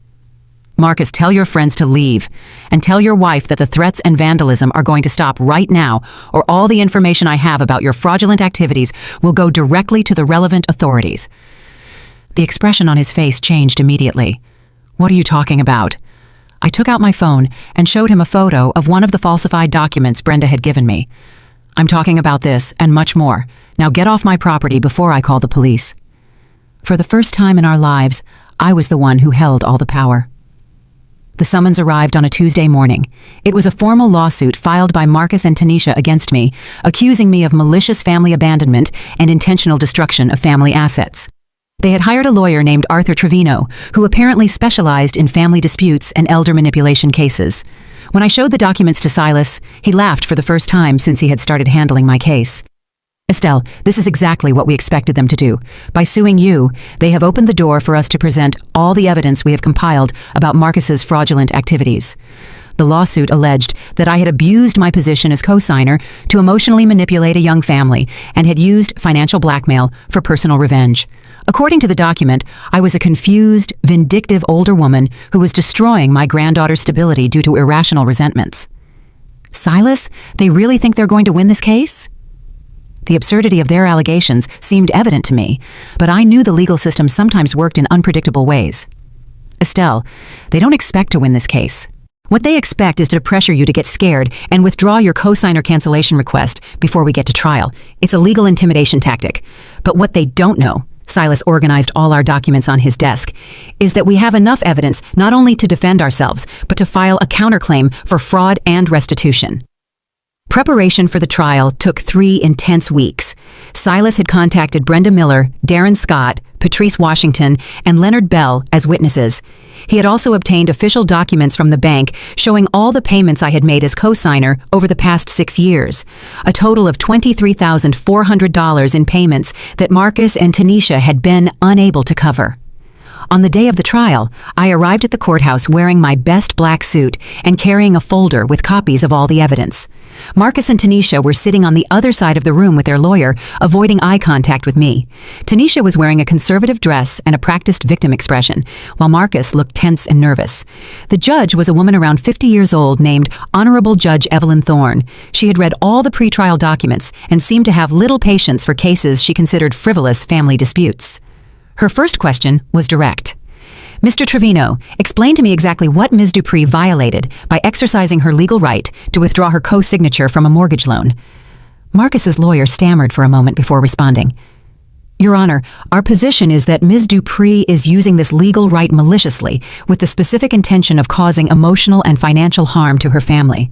"Marcus, tell your friends to leave, and tell your wife that the threats and vandalism are going to stop right now, or all the information I have about your fraudulent activities will go directly to the relevant authorities." The expression on his face changed immediately. "What are you talking about?" I took out my phone and showed him a photo of one of the falsified documents Brenda had given me. "I'm talking about this and much more. Now get off my property before I call the police." For the first time in our lives, I was the one who held all the power. The summons arrived on a Tuesday morning. It was a formal lawsuit filed by Marcus and Tanisha against me, accusing me of malicious family abandonment and intentional destruction of family assets. They had hired a lawyer named Arthur Trevino, who apparently specialized in family disputes and elder manipulation cases. When I showed the documents to Silas, he laughed for the first time since he had started handling my case. "Estelle, this is exactly what we expected them to do. By suing you, they have opened the door for us to present all the evidence we have compiled about Marcus's fraudulent activities." The lawsuit alleged that I had abused my position as co-signer to emotionally manipulate a young family and had used financial blackmail for personal revenge. According to the document, I was a confused, vindictive older woman who was destroying my granddaughter's stability due to irrational resentments. Silas, they really think they're going to win this case? The absurdity of their allegations seemed evident to me, but I knew the legal system sometimes worked in unpredictable ways. "Estelle, they don't expect to win this case. What they expect is to pressure you to get scared and withdraw your co-signer cancellation request before we get to trial. It's a legal intimidation tactic. But what they don't know," Silas organized all our documents on his desk, "is that we have enough evidence not only to defend ourselves, but to file a counterclaim for fraud and restitution." Preparation for the trial took 3 intense weeks. Silas had contacted Brenda Miller, Darren Scott, Patrice Washington, and Leonard Bell as witnesses. He had also obtained official documents from the bank showing all the payments I had made as co-signer over the past 6 years, a total of $23,400 in payments that Marcus and Tanisha had been unable to cover. On the day of the trial, I arrived at the courthouse wearing my best black suit and carrying a folder with copies of all the evidence. Marcus and Tanisha were sitting on the other side of the room with their lawyer, avoiding eye contact with me. Tanisha was wearing a conservative dress and a practiced victim expression, while Marcus looked tense and nervous. The judge was a woman around 50 years old named Honorable Judge Evelyn Thorne. She had read all the pretrial documents and seemed to have little patience for cases she considered frivolous family disputes. Her first question was direct. "Mr. Trevino, explain to me exactly what Ms. Dupree violated by exercising her legal right to withdraw her co-signature from a mortgage loan." Marcus's lawyer stammered for a moment before responding. "Your Honor, our position is that Ms. Dupree is using this legal right maliciously with the specific intention of causing emotional and financial harm to her family."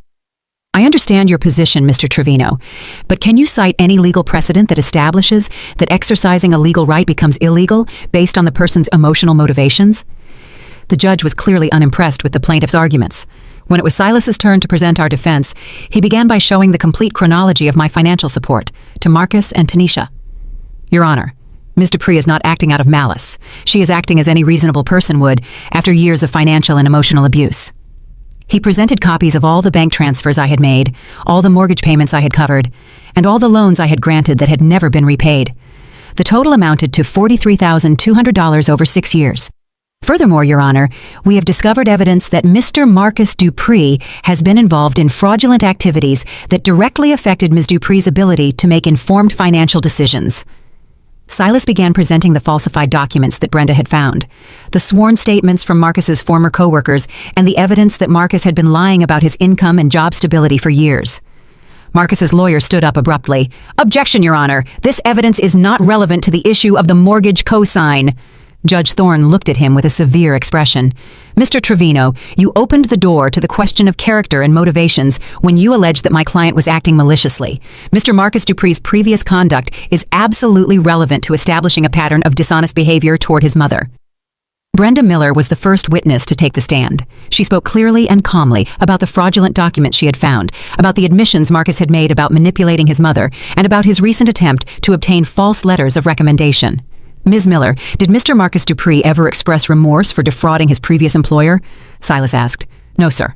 "I understand your position, Mr. Trevino, but can you cite any legal precedent that establishes that exercising a legal right becomes illegal based on the person's emotional motivations?" The judge was clearly unimpressed with the plaintiff's arguments. When it was Silas's turn to present our defense, he began by showing the complete chronology of my financial support to Marcus and Tanisha. "Your Honor, Ms. Dupree is not acting out of malice. She is acting as any reasonable person would after years of financial and emotional abuse." He presented copies of all the bank transfers I had made, all the mortgage payments I had covered, and all the loans I had granted that had never been repaid. The total amounted to $43,200 over 6 years. Furthermore, Your Honor, we have discovered evidence that Mr. Marcus Dupree has been involved in fraudulent activities that directly affected Ms. Dupree's ability to make informed financial decisions. Silas began presenting the falsified documents that Brenda had found, the sworn statements from Marcus's former co-workers, and the evidence that Marcus had been lying about his income and job stability for years. Marcus's lawyer stood up abruptly. "Objection, Your Honor. This evidence is not relevant to the issue of the mortgage cosign." Judge Thorne looked at him with a severe expression. "Mr. Trevino, you opened the door to the question of character and motivations when you alleged that my client was acting maliciously. Mr. Marcus Dupree's previous conduct is absolutely relevant to establishing a pattern of dishonest behavior toward his mother." Brenda Miller was the first witness to take the stand. She spoke clearly and calmly about the fraudulent documents she had found, about the admissions Marcus had made about manipulating his mother, and about his recent attempt to obtain false letters of recommendation. "Ms. Miller, did Mr. Marcus Dupree ever express remorse for defrauding his previous employer?" Silas asked. "No, sir.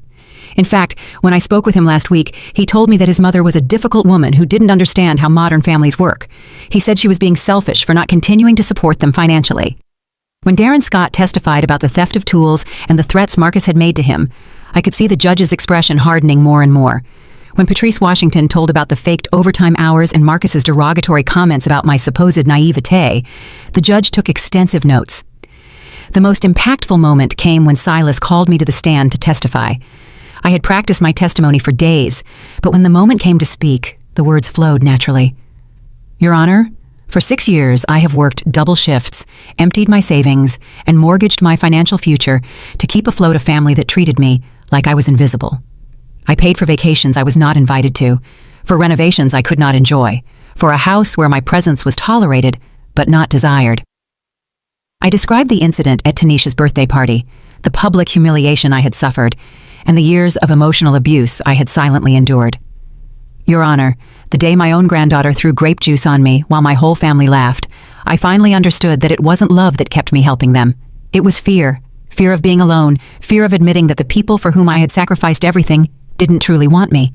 In fact, when I spoke with him last week, he told me that his mother was a difficult woman who didn't understand how modern families work. He said she was being selfish for not continuing to support them financially." When Darren Scott testified about the theft of tools and the threats Marcus had made to him, I could see the judge's expression hardening more and more. When Patrice Washington told about the faked overtime hours and Marcus's derogatory comments about my supposed naivete, the judge took extensive notes. The most impactful moment came when Silas called me to the stand to testify. I had practiced my testimony for days, but when the moment came to speak, the words flowed naturally. "Your Honor, for 6 years I have worked double shifts, emptied my savings, and mortgaged my financial future to keep afloat a family that treated me like I was invisible. I paid for vacations I was not invited to, for renovations I could not enjoy, for a house where my presence was tolerated but not desired." I described the incident at Tanisha's birthday party, the public humiliation I had suffered, and the years of emotional abuse I had silently endured. "Your Honor, the day my own granddaughter threw grape juice on me while my whole family laughed, I finally understood that it wasn't love that kept me helping them. It was fear. Fear of being alone, fear of admitting that the people for whom I had sacrificed everything didn't truly want me."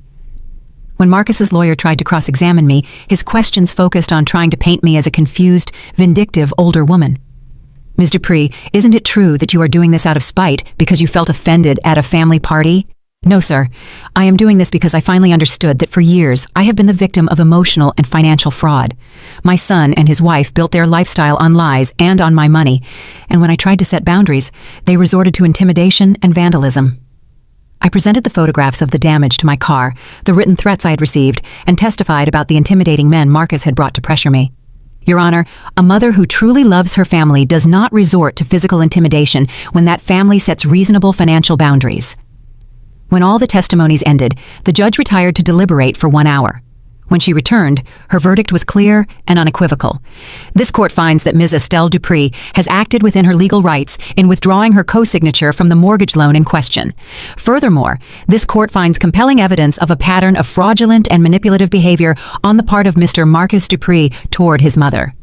When Marcus's lawyer tried to cross-examine me, his questions focused on trying to paint me as a confused, vindictive older woman. "Ms. Dupree, isn't it true that you are doing this out of spite because you felt offended at a family party?" "No, sir. I am doing this because I finally understood that for years I have been the victim of emotional and financial fraud. My son and his wife built their lifestyle on lies and on my money, and when I tried to set boundaries, they resorted to intimidation and vandalism." I presented the photographs of the damage to my car, the written threats I had received, and testified about the intimidating men Marcus had brought to pressure me. "Your Honor, a mother who truly loves her family does not resort to physical intimidation when that family sets reasonable financial boundaries." When all the testimonies ended, the judge retired to deliberate for 1 hour. When she returned, her verdict was clear and unequivocal. This court finds that Ms. Estelle Dupree has acted within her legal rights in withdrawing her co-signature from the mortgage loan in question. Furthermore, this court finds compelling evidence of a pattern of fraudulent and manipulative behavior on the part of Mr. Marcus Dupree toward his mother.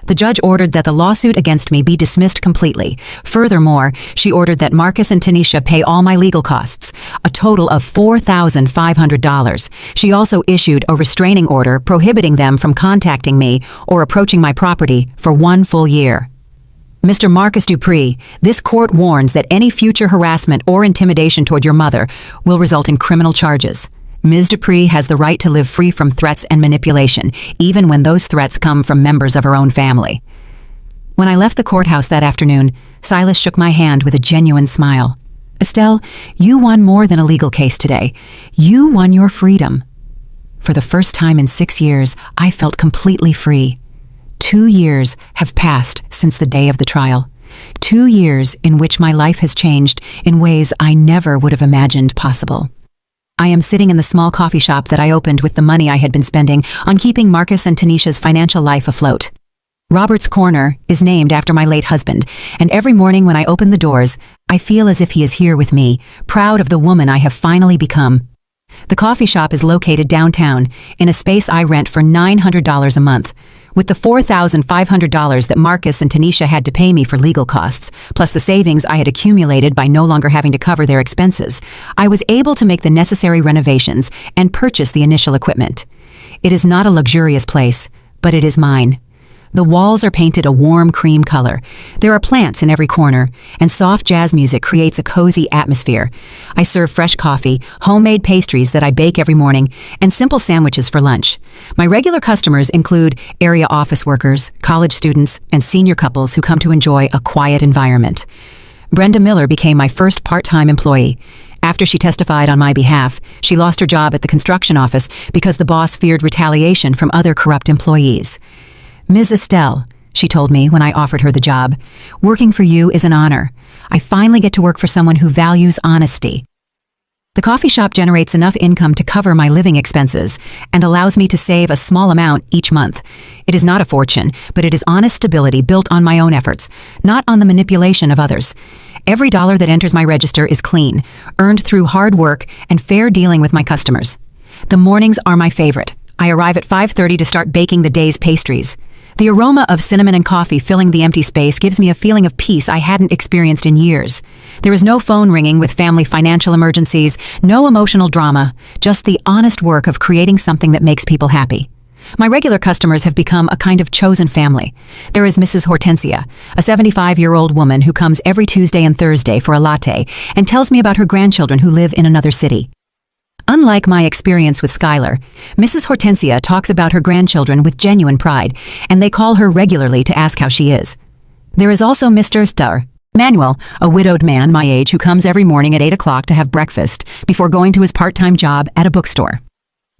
The judge ordered that the lawsuit against me be dismissed completely. Furthermore, she ordered that Marcus and Tanisha pay all my legal costs, a total of $4,500. She also issued a restraining order prohibiting them from contacting me or approaching my property for 1 full year. Mr. Marcus Dupree, this court warns that any future harassment or intimidation toward your mother will result in criminal charges. Ms. Dupree has the right to live free from threats and manipulation, even when those threats come from members of her own family. When I left the courthouse that afternoon, Silas shook my hand with a genuine smile. "Estelle, you won more than a legal case today. You won your freedom." For the first time in 6 years, I felt completely free. 2 years have passed since the day of the trial. 2 years in which my life has changed in ways I never would have imagined possible. I am sitting in the small coffee shop that I opened with the money I had been spending on keeping Marcus and Tanisha's financial life afloat. Robert's Corner is named after my late husband, and every morning when I open the doors, I feel as if he is here with me, proud of the woman I have finally become. The coffee shop is located downtown, in a space I rent for $900 a month. With the $4,500 that Marcus and Tanisha had to pay me for legal costs, plus the savings I had accumulated by no longer having to cover their expenses, I was able to make the necessary renovations and purchase the initial equipment. It is not a luxurious place, but it is mine. The walls are painted a warm cream color. There are plants in every corner, and soft jazz music creates a cozy atmosphere. I serve fresh coffee, homemade pastries that I bake every morning, and simple sandwiches for lunch. My regular customers include area office workers, college students, and senior couples who come to enjoy a quiet environment. Brenda Miller became my first part-time employee. After she testified on my behalf, she lost her job at the construction office because the boss feared retaliation from other corrupt employees. "Ms. Estelle," she told me when I offered her the job, "working for you is an honor. I finally get to work for someone who values honesty." The coffee shop generates enough income to cover my living expenses and allows me to save a small amount each month. It is not a fortune, but it is honest stability built on my own efforts, not on the manipulation of others. Every dollar that enters my register is clean, earned through hard work and fair dealing with my customers. The mornings are my favorite. I arrive at 5:30 to start baking the day's pastries. The aroma of cinnamon and coffee filling the empty space gives me a feeling of peace I hadn't experienced in years. There is no phone ringing with family financial emergencies, no emotional drama, just the honest work of creating something that makes people happy. My regular customers have become a kind of chosen family. There is Mrs. Hortensia, a 75-year-old woman who comes every Tuesday and Thursday for a latte and tells me about her grandchildren who live in another city. Unlike my experience with Skylar, Mrs. Hortensia talks about her grandchildren with genuine pride, and they call her regularly to ask how she is. There is also Mr. Manuel, a widowed man my age who comes every morning at 8 o'clock to have breakfast before going to his part-time job at a bookstore.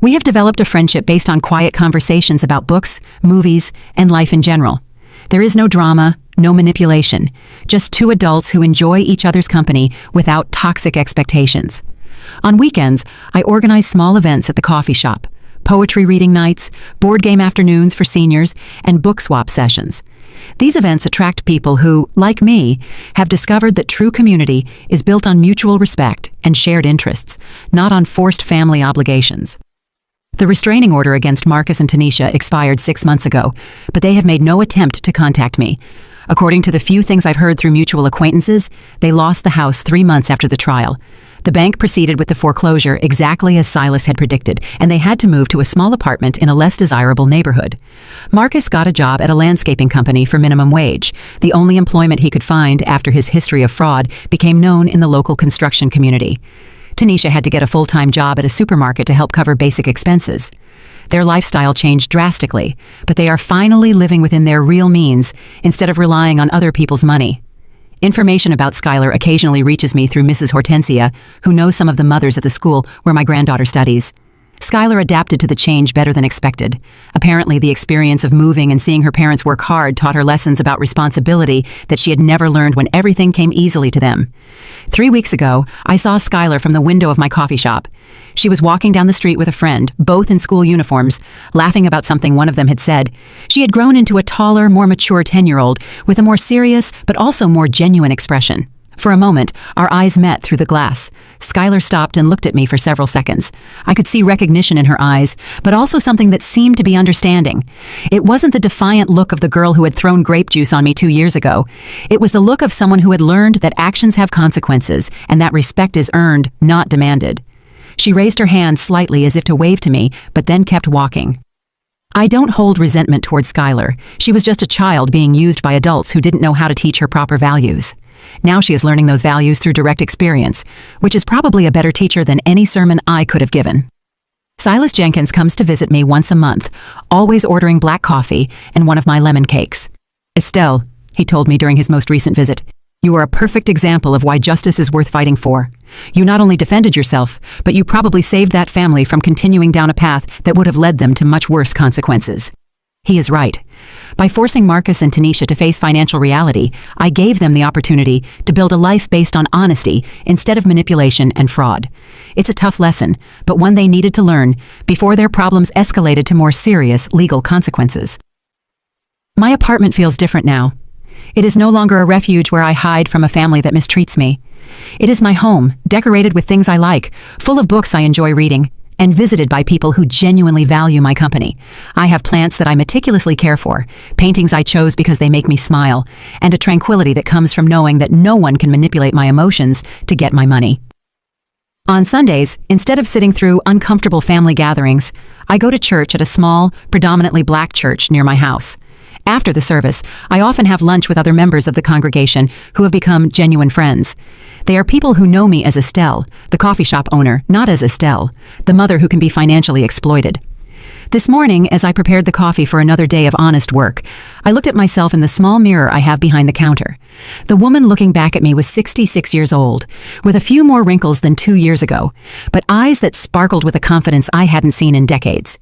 We have developed a friendship based on quiet conversations about books, movies, and life in general. There is no drama, no manipulation, just two adults who enjoy each other's company without toxic expectations. On weekends, I organize small events at the coffee shop, poetry reading nights, board game afternoons for seniors, and book swap sessions. These events attract people who, like me, have discovered that true community is built on mutual respect and shared interests, not on forced family obligations. The restraining order against Marcus and Tanisha expired 6 months ago, but they have made no attempt to contact me. According to the few things I've heard through mutual acquaintances, they lost the house 3 months after the trial. The bank proceeded with the foreclosure exactly as Silas had predicted, and they had to move to a small apartment in a less desirable neighborhood. Marcus got a job at a landscaping company for minimum wage. The only employment he could find after his history of fraud became known in the local construction community. Tanisha had to get a full-time job at a supermarket to help cover basic expenses. Their lifestyle changed drastically, but they are finally living within their real means instead of relying on other people's money. Information about Skylar occasionally reaches me through Mrs. Hortensia, who knows some of the mothers at the school where my granddaughter studies. Skylar adapted to the change better than expected. Apparently, the experience of moving and seeing her parents work hard taught her lessons about responsibility that she had never learned when everything came easily to them. 3 weeks ago, I saw Skylar from the window of my coffee shop. She was walking down the street with a friend, both in school uniforms, laughing about something one of them had said. She had grown into a taller, more mature 10-year-old with a more serious but also more genuine expression. For a moment, our eyes met through the glass. Skylar stopped and looked at me for several seconds. I could see recognition in her eyes, but also something that seemed to be understanding. It wasn't the defiant look of the girl who had thrown grape juice on me 2 years ago. It was the look of someone who had learned that actions have consequences and that respect is earned, not demanded. She raised her hand slightly as if to wave to me, but then kept walking. I don't hold resentment toward Skylar. She was just a child being used by adults who didn't know how to teach her proper values. Now she is learning those values through direct experience, which is probably a better teacher than any sermon I could have given. Silas Jenkins comes to visit me once a month, always ordering black coffee and one of my lemon cakes. "Estelle," he told me during his most recent visit, "you are a perfect example of why justice is worth fighting for. You not only defended yourself, but you probably saved that family from continuing down a path that would have led them to much worse consequences." He is right. By forcing Marcus and Tanisha to face financial reality, I gave them the opportunity to build a life based on honesty instead of manipulation and fraud. It's a tough lesson, but one they needed to learn before their problems escalated to more serious legal consequences. My apartment feels different now. It is no longer a refuge where I hide from a family that mistreats me. It is my home, decorated with things I like, full of books I enjoy reading, and visited by people who genuinely value my company. I have plants that I meticulously care for, paintings I chose because they make me smile, and a tranquility that comes from knowing that no one can manipulate my emotions to get my money. On Sundays, instead of sitting through uncomfortable family gatherings, I go to church at a small, predominantly black church near my house. After the service, I often have lunch with other members of the congregation who have become genuine friends. They are people who know me as Estelle, the coffee shop owner, not as Estelle, the mother who can be financially exploited. This morning, as I prepared the coffee for another day of honest work, I looked at myself in the small mirror I have behind the counter. The woman looking back at me was 66 years old, with a few more wrinkles than 2 years ago, but eyes that sparkled with a confidence I hadn't seen in decades.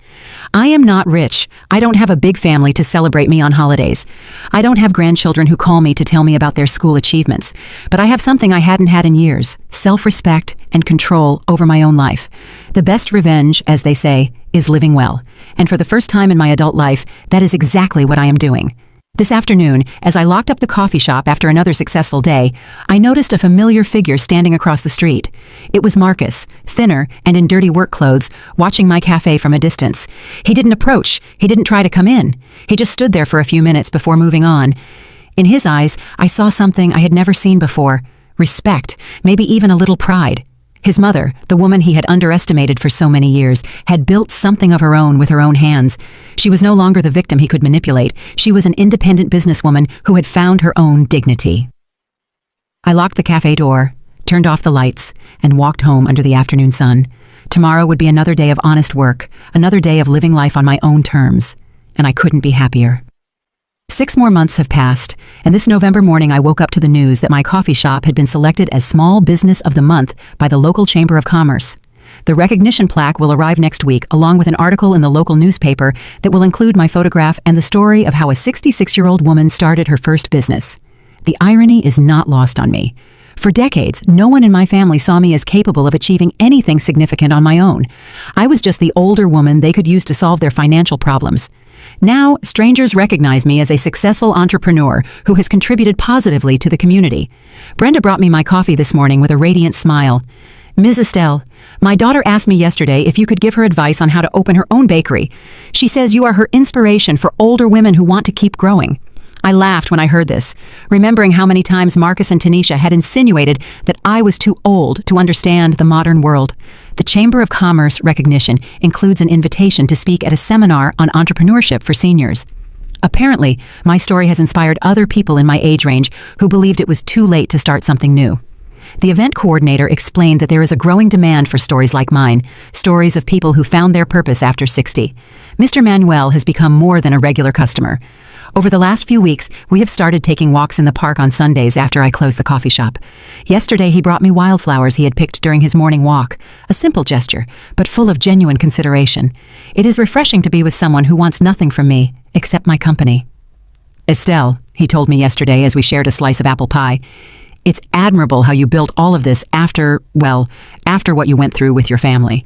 I am not rich. I don't have a big family to celebrate me on holidays. I don't have grandchildren who call me to tell me about their school achievements, but I have something I hadn't had in years: self-respect and control over my own life. The best revenge, as they say, is living well. And for the first time in my adult life, that is exactly what I am doing. This afternoon, as I locked up the coffee shop after another successful day, I noticed a familiar figure standing across the street. It was Marcus, thinner and in dirty work clothes, watching my cafe from a distance. He didn't approach. He didn't try to come in. He just stood there for a few minutes before moving on. In his eyes, I saw something I had never seen before: respect, maybe even a little pride. His mother, the woman he had underestimated for so many years, had built something of her own with her own hands. She was no longer the victim he could manipulate. She was an independent businesswoman who had found her own dignity. I locked the cafe door, turned off the lights, and walked home under the afternoon sun. Tomorrow would be another day of honest work, another day of living life on my own terms, and I couldn't be happier. 6 more months have passed, and this November morning I woke up to the news that my coffee shop had been selected as Small Business of the Month by the local Chamber of Commerce. The recognition plaque will arrive next week, along with an article in the local newspaper that will include my photograph and the story of how a 66-year-old woman started her first business. The irony is not lost on me. For decades, no one in my family saw me as capable of achieving anything significant on my own. I was just the older woman they could use to solve their financial problems. Now, strangers recognize me as a successful entrepreneur who has contributed positively to the community. Brenda brought me my coffee this morning with a radiant smile. "Ms. Estelle, my daughter asked me yesterday if you could give her advice on how to open her own bakery. She says you are her inspiration for older women who want to keep growing." I laughed when I heard this, remembering how many times Marcus and Tanisha had insinuated that I was too old to understand the modern world. The Chamber of Commerce recognition includes an invitation to speak at a seminar on entrepreneurship for seniors. Apparently, my story has inspired other people in my age range who believed it was too late to start something new. The event coordinator explained that there is a growing demand for stories like mine, stories of people who found their purpose after 60. Mr. Manuel has become more than a regular customer. Over the last few weeks, we have started taking walks in the park on Sundays after I close the coffee shop. Yesterday, he brought me wildflowers he had picked during his morning walk. A simple gesture, but full of genuine consideration. It is refreshing to be with someone who wants nothing from me, except my company. "Estelle," he told me yesterday as we shared a slice of apple pie, "it's admirable how you built all of this after what you went through with your family."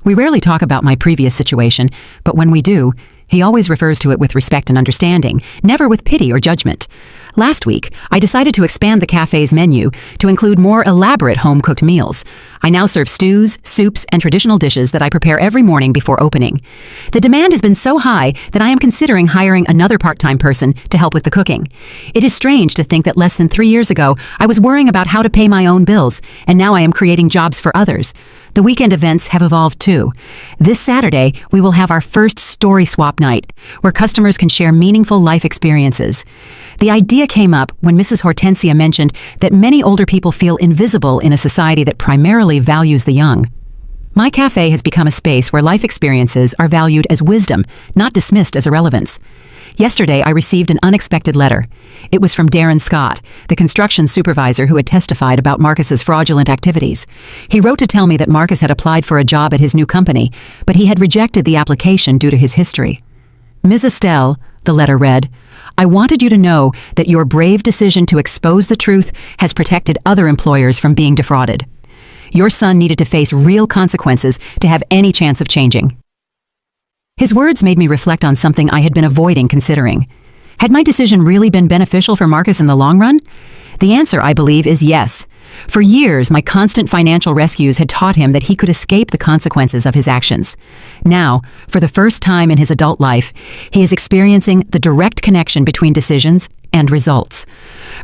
We rarely talk about my previous situation, but when we do, he always refers to it with respect and understanding, never with pity or judgment. Last week, I decided to expand the cafe's menu to include more elaborate home-cooked meals. I now serve stews, soups, and traditional dishes that I prepare every morning before opening. The demand has been so high that I am considering hiring another part-time person to help with the cooking. It is strange to think that less than 3 years ago, I was worrying about how to pay my own bills, and now I am creating jobs for others. The weekend events have evolved too. This Saturday, we will have our first story swap night, where customers can share meaningful life experiences. The idea came up when Mrs. Hortensia mentioned that many older people feel invisible in a society that primarily values the young. My cafe has become a space where life experiences are valued as wisdom, not dismissed as irrelevance. Yesterday, I received an unexpected letter. It was from Darren Scott, the construction supervisor who had testified about Marcus's fraudulent activities. He wrote to tell me that Marcus had applied for a job at his new company, but he had rejected the application due to his history. "Ms. Estelle," the letter read, "I wanted you to know that your brave decision to expose the truth has protected other employers from being defrauded. Your son needed to face real consequences to have any chance of changing." His words made me reflect on something I had been avoiding considering. Had my decision really been beneficial for Marcus in the long run? The answer, I believe, is yes. For years, my constant financial rescues had taught him that he could escape the consequences of his actions. Now, for the first time in his adult life, he is experiencing the direct connection between decisions and results.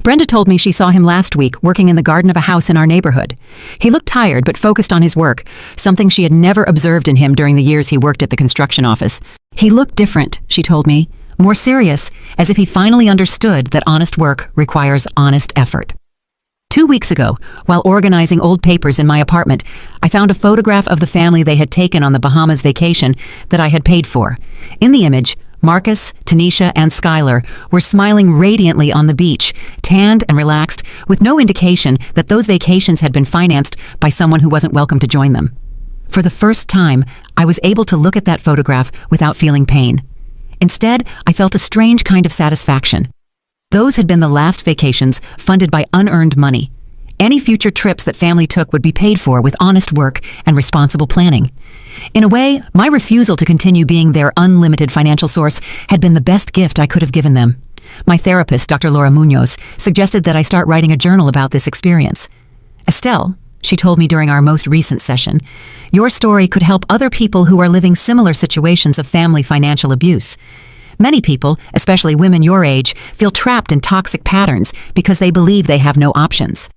Brenda told me she saw him last week working in the garden of a house in our neighborhood. He looked tired but focused on his work, something she had never observed in him during the years he worked at the construction office. He looked different, she told me, More serious, as if he finally understood that honest work requires honest effort. 2 weeks ago, while organizing old papers in my apartment, I found a photograph of the family they had taken on the Bahamas vacation that I had paid for. In the image, Marcus, Tanisha, and Skylar were smiling radiantly on the beach, tanned and relaxed, with no indication that those vacations had been financed by someone who wasn't welcome to join them. For the first time, I was able to look at that photograph without feeling pain. Instead, I felt a strange kind of satisfaction. Those had been the last vacations funded by unearned money. Any future trips that family took would be paid for with honest work and responsible planning. In a way, my refusal to continue being their unlimited financial source had been the best gift I could have given them. My therapist, Dr. Laura Munoz, suggested that I start writing a journal about this experience. Estelle, she told me during our most recent session, your story could help other people who are living similar situations of family financial abuse. Many people, especially women your age, feel trapped in toxic patterns because they believe they have no options.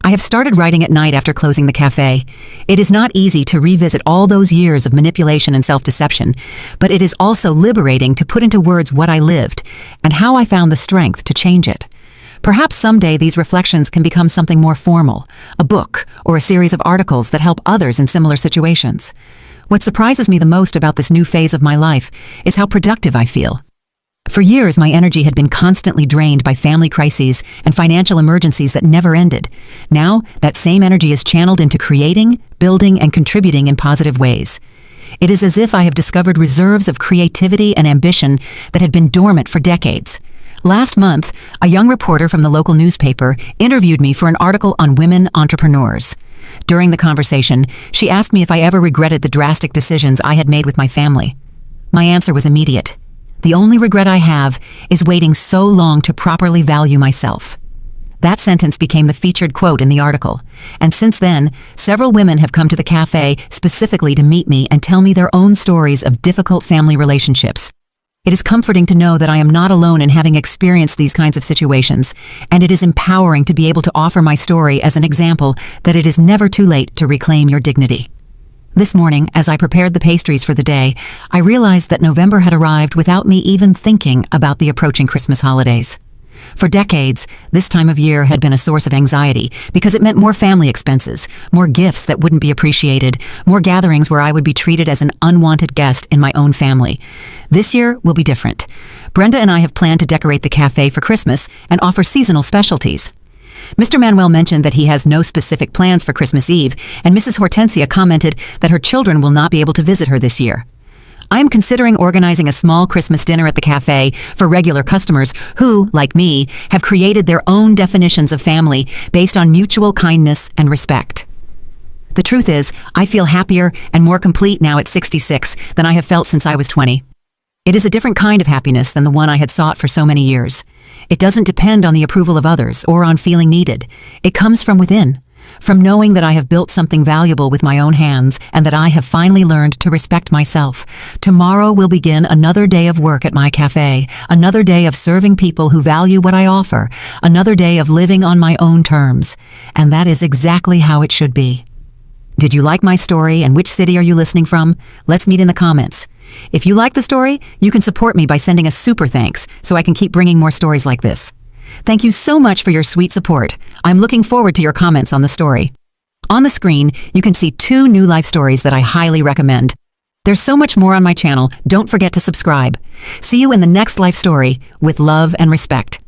I have started writing at night after closing the cafe. It is not easy to revisit all those years of manipulation and self-deception, but it is also liberating to put into words what I lived and how I found the strength to change it. Perhaps someday these reflections can become something more formal, a book or a series of articles that help others in similar situations. What surprises me the most about this new phase of my life is how productive I feel. For years, my energy had been constantly drained by family crises and financial emergencies that never ended. Now, that same energy is channeled into creating, building, and contributing in positive ways. It is as if I have discovered reserves of creativity and ambition that had been dormant for decades. Last month, a young reporter from the local newspaper interviewed me for an article on women entrepreneurs. During the conversation, she asked me if I ever regretted the drastic decisions I had made with my family. My answer was immediate. The only regret I have is waiting so long to properly value myself. That sentence became the featured quote in the article, and since then, several women have come to the cafe specifically to meet me and tell me their own stories of difficult family relationships. It is comforting to know that I am not alone in having experienced these kinds of situations, and it is empowering to be able to offer my story as an example that it is never too late to reclaim your dignity. This morning, as I prepared the pastries for the day, I realized that November had arrived without me even thinking about the approaching Christmas holidays. For decades, this time of year had been a source of anxiety because it meant more family expenses, more gifts that wouldn't be appreciated, more gatherings where I would be treated as an unwanted guest in my own family. This year will be different. Brenda and I have planned to decorate the cafe for Christmas and offer seasonal specialties. Mr. Manuel mentioned that he has no specific plans for Christmas Eve, and Mrs. Hortensia commented that her children will not be able to visit her this year. I am considering organizing a small Christmas dinner at the cafe for regular customers who, like me, have created their own definitions of family based on mutual kindness and respect. The truth is, I feel happier and more complete now at 66 than I have felt since I was 20. It is a different kind of happiness than the one I had sought for so many years. It doesn't depend on the approval of others or on feeling needed. It comes from within. From knowing that I have built something valuable with my own hands and that I have finally learned to respect myself. Tomorrow will begin another day of work at my cafe, another day of serving people who value what I offer, another day of living on my own terms. And that is exactly how it should be. Did you like my story, and which city are you listening from? Let's meet in the comments. If you like the story, you can support me by sending a super thanks so I can keep bringing more stories like this. Thank you so much for your sweet support. I'm looking forward to your comments on the story. On the screen, you can see 2 new life stories that I highly recommend. There's so much more on my channel. Don't forget to subscribe. See you in the next life story with love and respect.